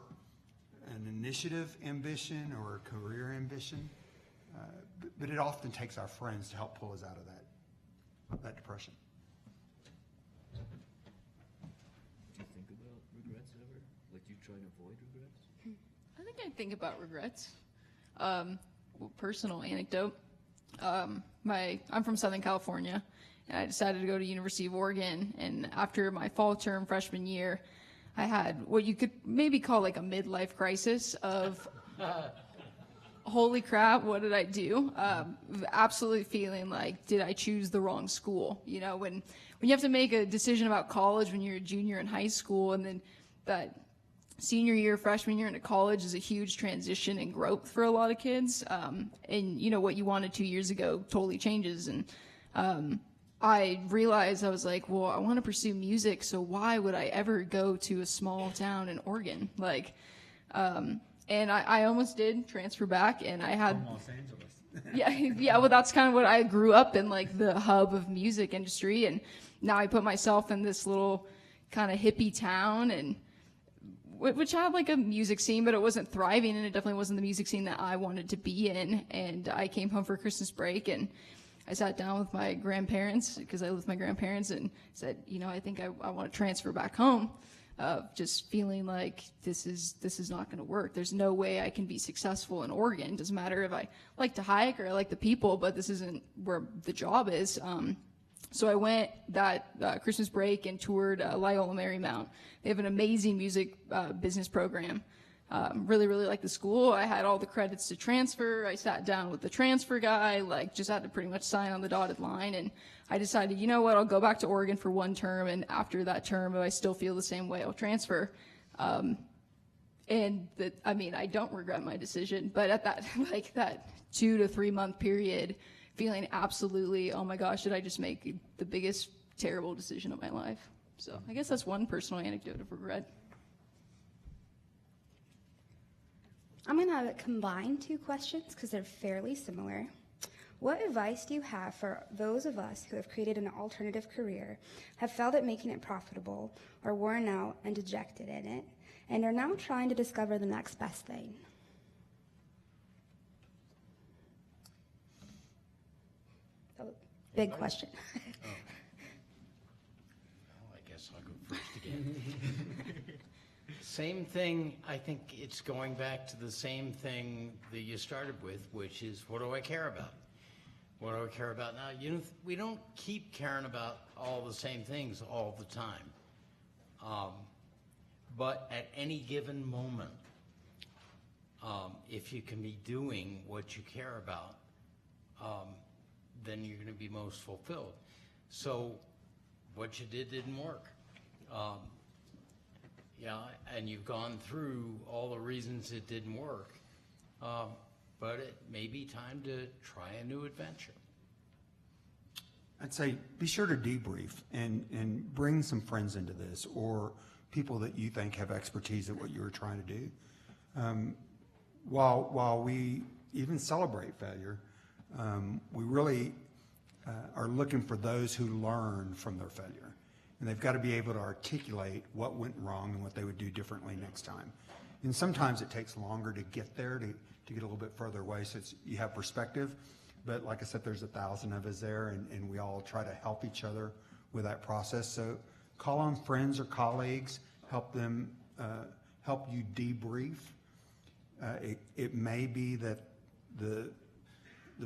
an initiative ambition or a career ambition. But it often takes our friends to help pull us out of that depression. Do you think about regrets ever? Like, do you try and avoid regrets? I think I think about regrets. Personal anecdote. I'm from Southern California, and I decided to go to University of Oregon. And after my fall term freshman year, I had what you could maybe call like a midlife crisis of, holy crap, what did I do? Absolutely feeling like, did I choose the wrong school? You know, when you have to make a decision about college when you're a junior in high school, and then that senior year, freshman year into college is a huge transition and growth for a lot of kids. And you know, what you wanted 2 years ago totally changes. And I realized, I was like, well, I want to pursue music, so why would I ever go to a small town in Oregon? Like, and I almost did transfer back, and I had From Los Angeles. yeah, well, that's kind of what I grew up in, like the hub of music industry, and now I put myself in this little kind of hippie town, and which had like a music scene, but it wasn't thriving, and it definitely wasn't the music scene that I wanted to be in. And I came home for Christmas break, and I sat down with my grandparents, because I live with my grandparents, and said, you know, I think I want to transfer back home. Just feeling like this is not going to work. There's no way I can be successful in Oregon. Doesn't matter if I like to hike or I like the people, but this isn't where the job is. So I went that Christmas break and toured Loyola Marymount. They have an amazing music business program. Really, really like the school. I had all the credits to transfer. I sat down with the transfer guy, like just had to pretty much sign on the dotted line. And I decided, you know what, I'll go back to Oregon for 1 term. And after that term, if I still feel the same way, I'll transfer. I don't regret my decision, but at that, like that 2 to 3 month period, feeling absolutely, oh my gosh, did I just make the biggest terrible decision of my life? So I guess that's one personal anecdote of regret. I'm going to combine 2 questions because they're fairly similar. What advice do you have for those of us who have created an alternative career, have failed at making it profitable, are worn out and dejected in it, and are now trying to discover the next best thing? Big question. Well, I guess I'll go first again. Same thing, I think it's going back to the same thing that you started with, which is, what do I care about? What do I care about now? You know, we don't keep caring about all the same things all the time. But at any given moment, if you can be doing what you care about, then you're going to be most fulfilled. So what you did didn't work. Yeah, and you've gone through all the reasons it didn't work, but it may be time to try a new adventure. I'd say be sure to debrief and bring some friends into this, or people that you think have expertise at what you were trying to do. While we even celebrate failure, we really are looking for those who learn from their failure. And they've got to be able to articulate what went wrong and what they would do differently next time. And sometimes it takes longer to get there, to get a little bit further away, so you have perspective. But like I said, there's 1,000 of us there, and we all try to help each other with that process. So call on friends or colleagues, help them, help you debrief. It may be that the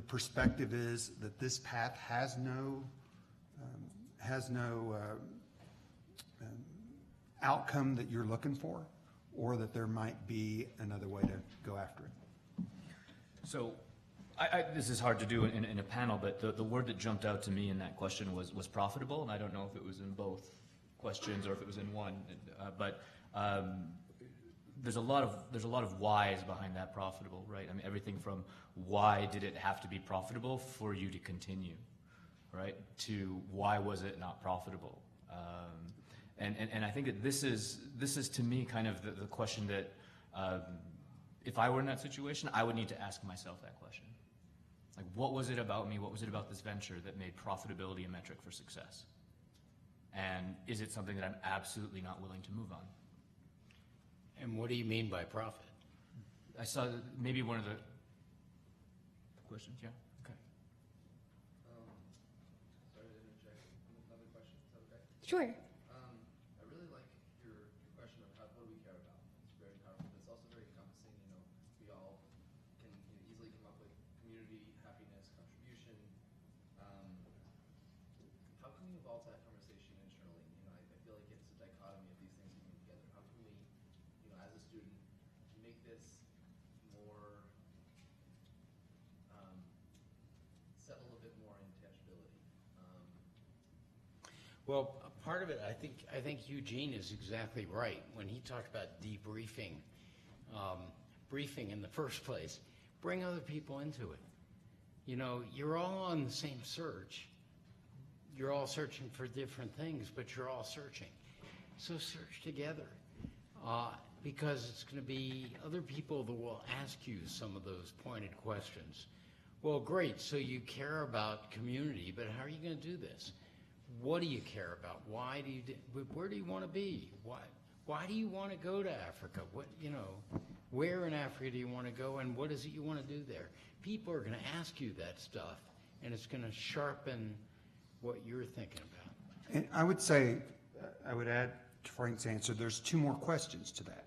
perspective is that this path has no outcome that you're looking for, or that there might be another way to go after it. So this is hard to do in a panel, but the word that jumped out to me in that question was profitable, and I don't know if it was in both questions or if it was in one, but there's a lot of whys behind that profitable, right? I mean, everything from why did it have to be profitable for you to continue, right, to why was it not profitable? And I think that this is to me kind of the question that if I were in that situation, I would need to ask myself that question. Like, what was it about me? What was it about this venture that made profitability a metric for success? And is it something that I'm absolutely not willing to move on? And what do you mean by profit? I saw maybe one of the questions, yeah? Okay. Sorry to interject. Another question, is that okay? Sure. I really like your question of what do we care about. It's very powerful, but it's also very encompassing. We all can easily come up with community, happiness, contribution. How can we evolve that conversation internally? I feel like it's a dichotomy of these things coming together. How can we, as a student, make this more settle a bit more in tangibility? Well, part of it, I think Eugene is exactly right when he talked about debriefing, briefing in the first place. Bring other people into it. You're all on the same search. You're all searching for different things, but you're all searching. So search together, because it's going to be other people that will ask you some of those pointed questions. Well, great, so you care about community, but how are you going to do this? What do you care about? Why do you? Where do you want to be? Why do you want to go to Africa? Where in Africa do you want to go, and what is it you want to do there? People are going to ask you that stuff, and it's going to sharpen what you're thinking about. And I would say, I would add to Frank's answer, there's 2 more questions to that.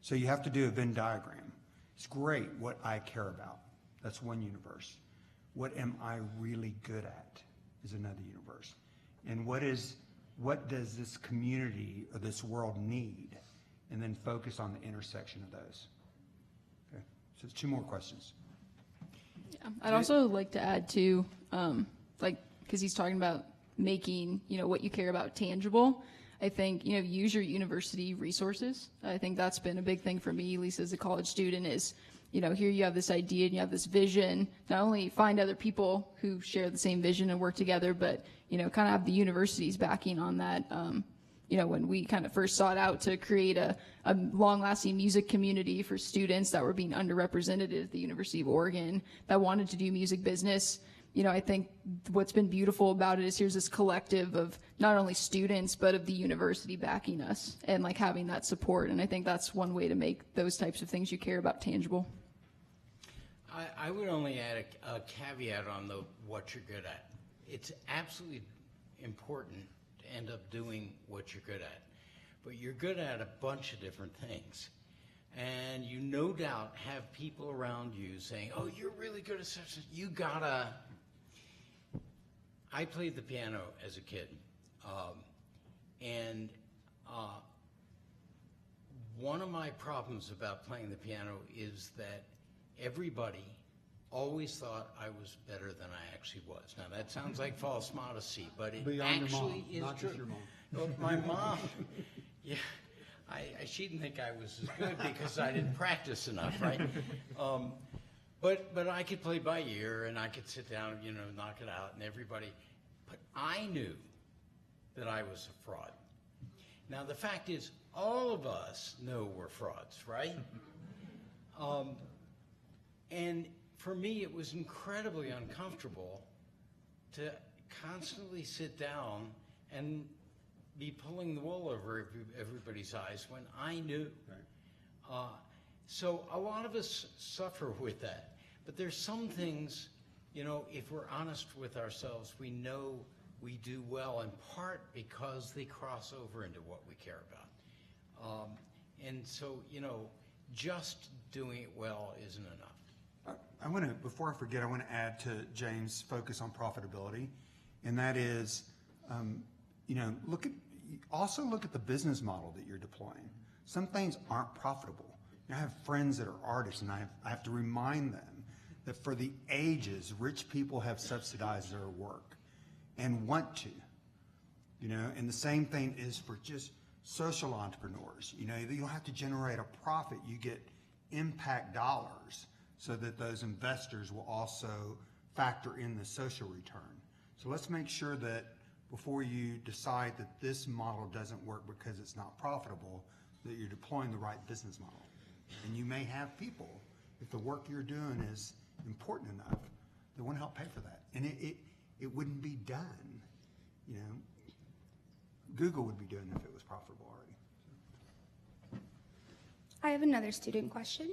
So you have to do a Venn diagram. It's great what I care about. That's one universe. What am I really good at is another universe. And what does this community or this world need? And then focus on the intersection of those. Okay, so it's 2 more questions. Yeah. I'd also like to add to, because he's talking about making, what you care about tangible. I think, use your university resources. I think that's been a big thing for me, at least as a college student, is, here you have this idea and you have this vision. Not only find other people who share the same vision and work together, but, kind of have the universities backing on that. When we kind of first sought out to create a long-lasting music community for students that were being underrepresented at the University of Oregon that wanted to do music business, I think what's been beautiful about it is here's this collective of not only students, but of the university backing us and having that support. And I think that's one way to make those types of things you care about tangible. I would only add a caveat on what you're good at. It's absolutely important to end up doing what you're good at. But you're good at a bunch of different things. And you no doubt have people around you saying, oh, you're really good at such, you gotta. I played the piano as a kid. And one of my problems about playing the piano is that everybody always thought I was better than I actually was. Now that sounds like false modesty, but it Beyond actually your mom, is not true. just your mom. Well, my mom, yeah, she didn't think I was as good because I didn't practice enough, right? But I could play by ear and I could sit down, knock it out, and everybody. but I knew that I was a fraud. Now, the fact is, all of us know we're frauds, right? And for me, it was incredibly uncomfortable to constantly sit down and be pulling the wool over everybody's eyes when I knew. Right. So a lot of us suffer with that. But there's some things, you know, if we're honest with ourselves, we know we do well, in part because they cross over into what we care about. And so, you know, just doing it well isn't enough. I want to, before I forget, I want to add to James' focus on profitability, and that is, you know, also look at the business model that you're deploying. Some things aren't profitable. I have friends that are artists, and I have to remind them that for the ages, rich people have subsidized their work and want to, you know, and the same thing is for just social entrepreneurs. You know, you don't have to generate a profit, you get impact dollars so that those investors will also factor in the social return. So let's make sure that before you decide that this model doesn't work because it's not profitable, that you're deploying the right business model. And you may have people, if the work you're doing is important enough, that want to help pay for that. And it wouldn't be done, you know. Google would be doing it if it was profitable already. I have another student question.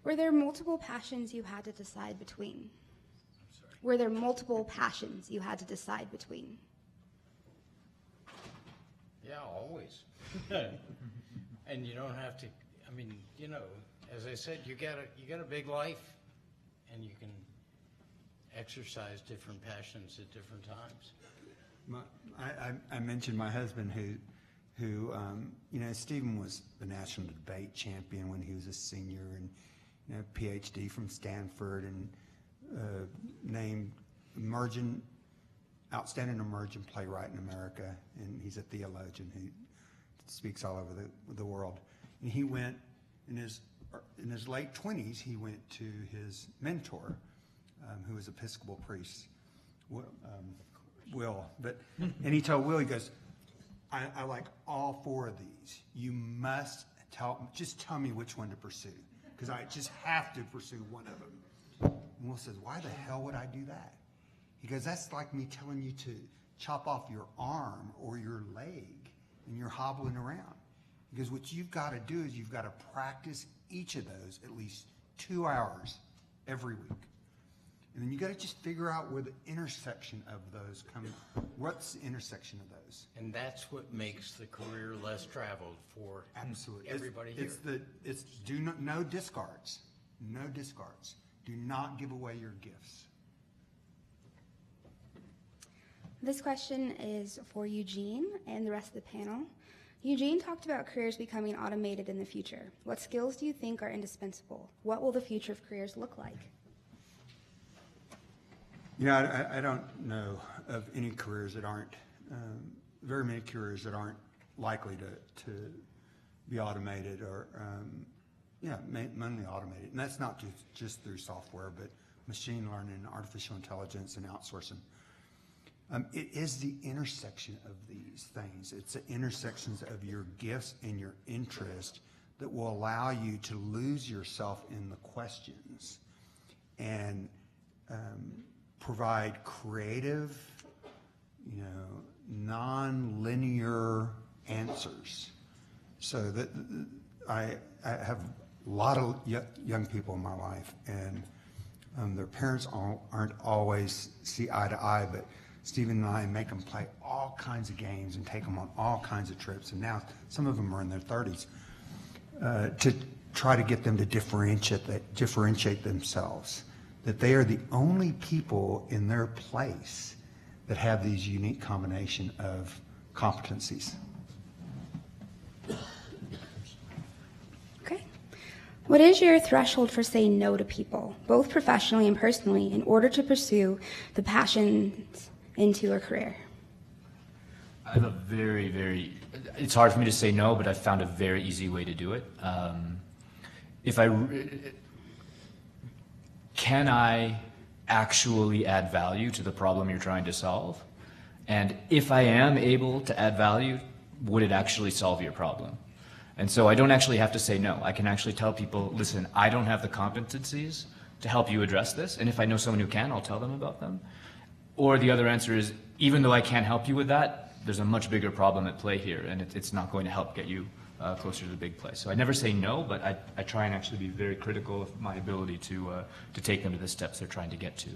Were there multiple passions you had to decide between? I'm sorry. Were there multiple passions you had to decide between? Yeah, always. And you don't have to, I mean, you know, as I said, you got a big life, and you can exercise different passions at different times. I mentioned my husband who you know, Stephen was the national debate champion when he was a senior, and, you know, PhD from Stanford, and named outstanding emerging playwright in America, and he's a theologian who speaks all over the world. And he went in his late 20s. He went to his mentor, who was Episcopal priest, Will. And he told Will, he goes, I like all four of these. You must just tell me which one to pursue, because I just have to pursue one of them. And Will says, why the hell would I do that? He goes, that's like me telling you to chop off your arm or your leg and you're hobbling around. Because what you've got to do is you've got to practice each of those at least 2 hours every week. And then you got to just figure out where the intersection of those come. What's the intersection of those? And that's what makes the career less traveled for Absolutely. everybody here. No discards. No discards. Do not give away your gifts. This question is for Eugene and the rest of the panel. Eugene talked about careers becoming automated in the future. What skills do you think are indispensable? What will the future of careers look like? You know, I don't know of any careers that aren't, very many careers that aren't likely to be automated or, mainly automated. And that's not just through software, but machine learning, artificial intelligence, and outsourcing. It is the intersection of these things. It's the intersections of your gifts and your interest that will allow you to lose yourself in the questions and provide creative, you know, non-linear answers. So that I have a lot of young people in my life, and their parents aren't always see eye to eye, but Stephen and I make them play all kinds of games and take them on all kinds of trips, and now some of them are in their 30s, to try to get them to differentiate themselves, that they are the only people in their place that have these unique combination of competencies. Okay. What is your threshold for saying no to people, both professionally and personally, in order to pursue the passions into a career? I have a it's hard for me to say no, but I've found a very easy way to do it. Can I actually add value to the problem you're trying to solve? And if I am able to add value, would it actually solve your problem? And so I don't actually have to say no. I can actually tell people, listen, I don't have the competencies to help you address this, and if I know someone who can, I'll tell them about them. Or the other answer is, even though I can't help you with that, there's a much bigger problem at play here, and it's not going to help get you closer to the big place. So I never say no, but I try and actually be very critical of my ability to take them to the steps they're trying to get to.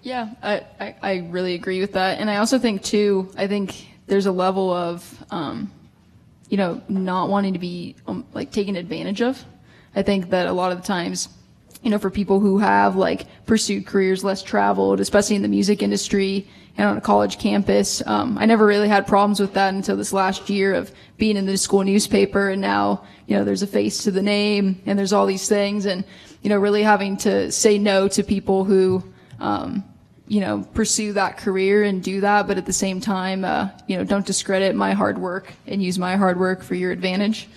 Yeah, I really agree with that. And I also think, too, I think there's a level of, not wanting to be, taken advantage of. I think that a lot of the times, for people who have, pursued careers less traveled, especially in the music industry and on a college campus, I never really had problems with that until this last year of being in the school newspaper. And now, there's a face to the name and there's all these things. And, really having to say no to people who, pursue that career and do that, but at the same time, don't discredit my hard work and use my hard work for your advantage.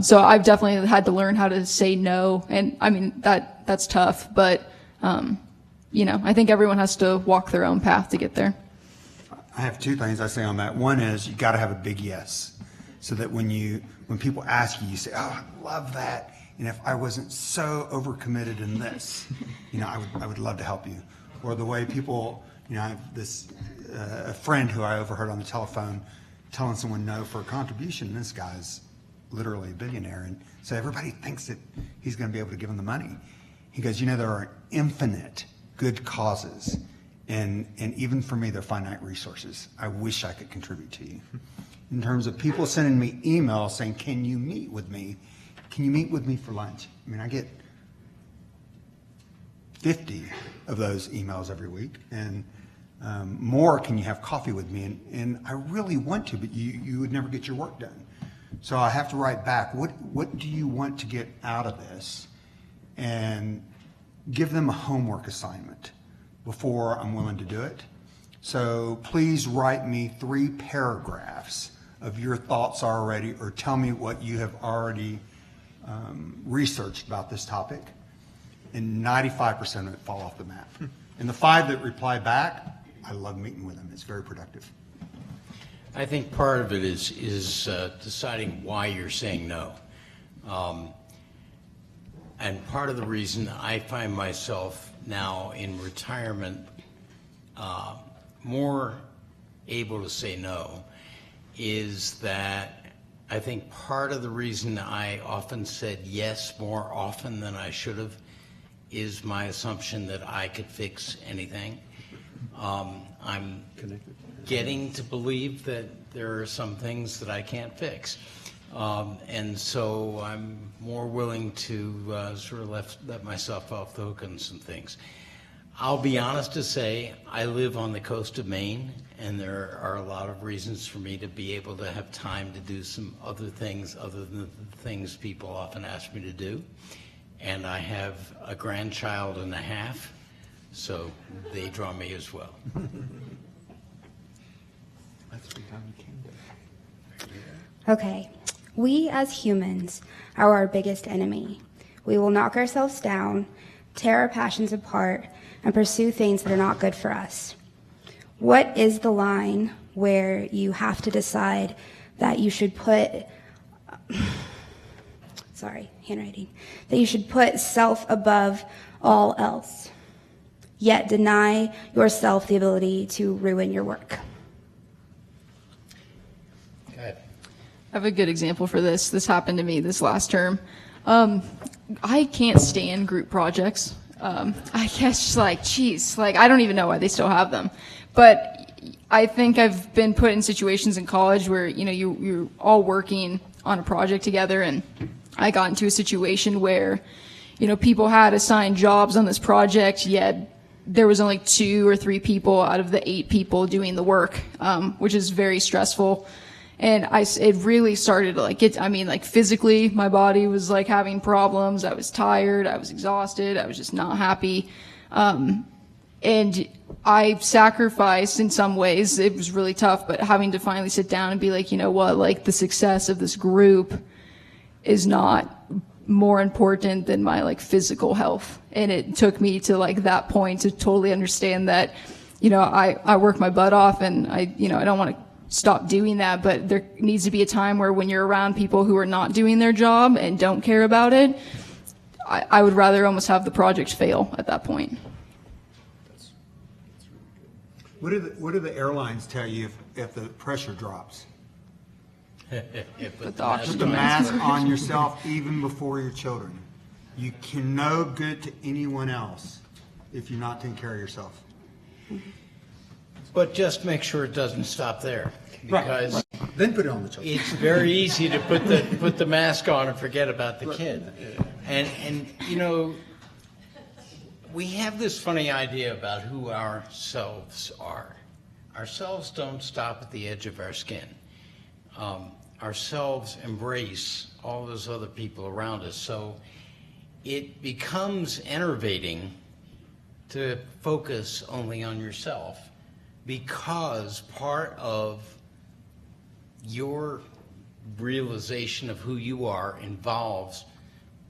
So I've definitely had to learn how to say no, and I mean that's tough, but I think everyone has to walk their own path to get there. I have two things I say on that. One is you got to have a big yes, so that when people ask you, you say, "Oh, I love that," and if I wasn't so overcommitted in this, I would love to help you. Or the way people, I have this a friend who I overheard on the telephone telling someone no for a contribution. This guy's literally a billionaire, and so everybody thinks that he's going to be able to give them the money. He goes, there are infinite good causes, and even for me, they're finite resources. I wish I could contribute to you. In terms of people sending me emails saying, can you meet with me? Can you meet with me for lunch? I mean, I get 50 of those emails every week, and more, can you have coffee with me? And I really want to, but you would never get your work done. So I have to write back, what do you want to get out of this? And give them a homework assignment before I'm willing to do it. So please write me 3 paragraphs of your thoughts already, or tell me what you have already researched about this topic. And 95% of it fall off the map. And the 5 that reply back, I love meeting with them. It's very productive. I think part of it is deciding why you're saying no. And part of the reason I find myself now in retirement more able to say no is that I think part of the reason I often said yes more often than I should have is my assumption that I could fix anything. I'm getting to believe that there are some things that I can't fix. And so I'm more willing to sort of let myself off the hook on some things. I'll be honest to say, I live on the coast of Maine, and there are a lot of reasons for me to be able to have time to do some other things other than the things people often ask me to do. And I have a grandchild and a half, so they draw me as well. Okay, we as humans are our biggest enemy. We will knock ourselves down, tear our passions apart, and pursue things that are not good for us. What is the line where you have to decide that you should put, that you should put self above all else, yet deny yourself the ability to ruin your work? Okay. I have a good example for this. This happened to me this last term. I can't stand group projects. I guess I don't even know why they still have them. But I think I've been put in situations in college where, you're all working on a project together, and I got into a situation where, people had assigned jobs on this project, yet there was only 2 or 3 people out of the 8 people doing the work, which is very stressful. And it really started to physically, my body was having problems. I was tired. I was exhausted. I was just not happy. And I sacrificed in some ways. It was really tough, but having to finally sit down and be like, the success of this group is not more important than my physical health. And it took me to that point to totally understand that I work my butt off, and I don't want to stop doing that, but there needs to be a time where when you're around people who are not doing their job and don't care about it, I would rather almost have the project fail at that point. What do the airlines tell you if the pressure drops? Put the oxygen Put the mask on yourself even before your children. You can no good to anyone else if you're not taking care of yourself. But just make sure it doesn't stop there, because Right. Then put it on the children. it's very easy to put the mask on and forget about the kid. And we have this funny idea about who ourselves are. Ourselves don't stop at the edge of our skin. Ourselves embrace all those other people around us. So it becomes enervating to focus only on yourself, because part of your realization of who you are involves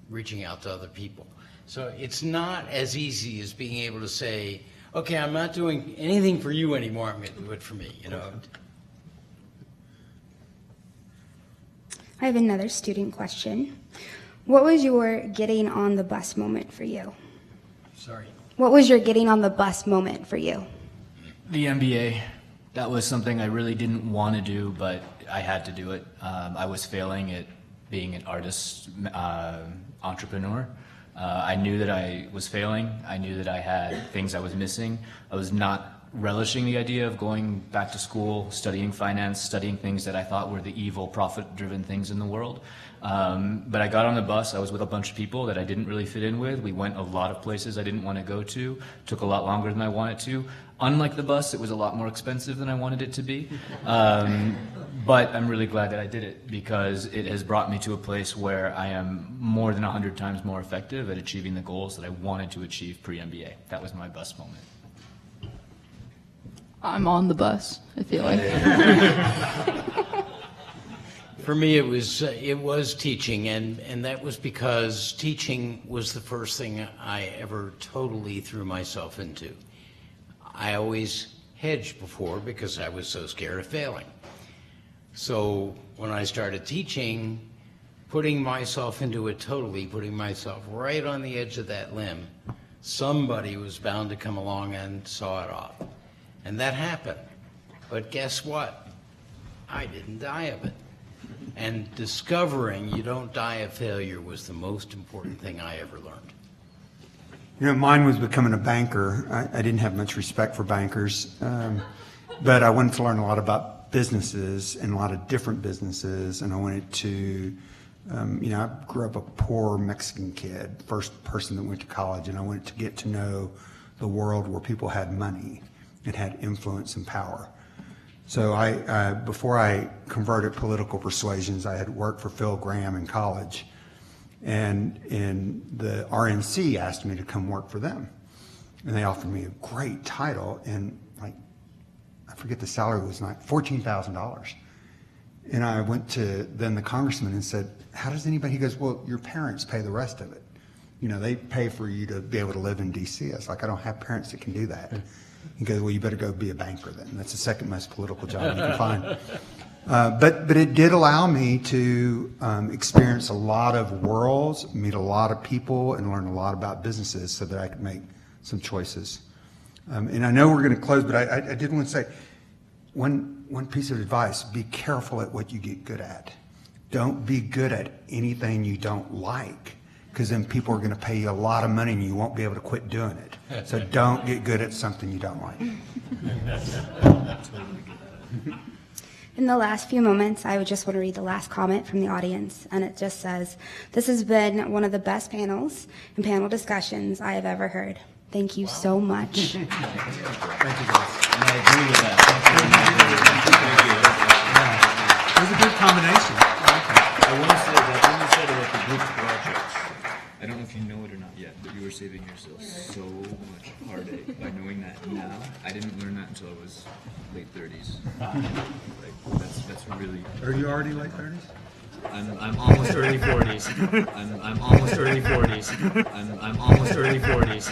reaching out to other people. So it's not as easy as being able to say, okay, I'm not doing anything for you anymore, I'm going to do it for me, I have another student question. What was your getting on the bus moment for you? Sorry. What was your getting on the bus moment for you? The MBA, that was something I really didn't want to do, but I had to do it. I was failing at being an artist entrepreneur. I knew that I was failing. I knew that I had things I was missing. I was not relishing the idea of going back to school, studying finance, studying things that I thought were the evil, profit-driven things in the world. But I got on the bus. I was with a bunch of people that I didn't really fit in with. We went a lot of places I didn't want to go to. Took a lot longer than I wanted to. Unlike the bus, it was a lot more expensive than I wanted it to be. But I'm really glad that I did it, because it has brought me to a place where I am more than 100 times more effective at achieving the goals that I wanted to achieve pre-MBA. That was my bus moment. I'm on the bus, I feel like. For me, it was teaching, and that was because teaching was the first thing I ever totally threw myself into. I always hedged before because I was so scared of failing. So when I started teaching, putting myself into it totally, putting myself right on the edge of that limb, somebody was bound to come along and saw it off. And that happened. But guess what? I didn't die of it. And discovering you don't die of failure was the most important thing I ever learned. Mine was becoming a banker. I didn't have much respect for bankers, but I wanted to learn a lot about businesses and a lot of different businesses, and I wanted to, I grew up a poor Mexican kid, first person that went to college, and I wanted to get to know the world where people had money and had influence and power. So before I converted political persuasions, I had worked for Phil Graham in college, and the RNC asked me to come work for them, and they offered me a great title, and I forget the salary was like $14,000. And I went to then the congressman and said, how does anybody, he goes, well, your parents pay the rest of it. They pay for you to be able to live in DC. I was like, I don't have parents that can do that. He goes, well, you better go be a banker then. That's the second most political job you can find. But it did allow me to experience a lot of worlds, meet a lot of people, and learn a lot about businesses so that I could make some choices. And I know we're going to close, but I did want to say one piece of advice: be careful at what you get good at. Don't be good at anything you don't like, because then people are going to pay you a lot of money and you won't be able to quit doing it. So don't get good at something you don't like. In the last few moments, I would just want to read the last comment from the audience, and it just says, "This has been one of the best panels and panel discussions I have ever heard. Thank you so much." Thank you, guys. And I agree with that. It was a good combination. I want to say that when you said about the group projects, I don't know if you know it or not yet, but you were saving yourself so much heartache by knowing that now. I didn't learn that until I was late 30s. That's really. Are you already late 30s? I'm almost early 40s. I'm almost early 40s. I'm almost early 40s.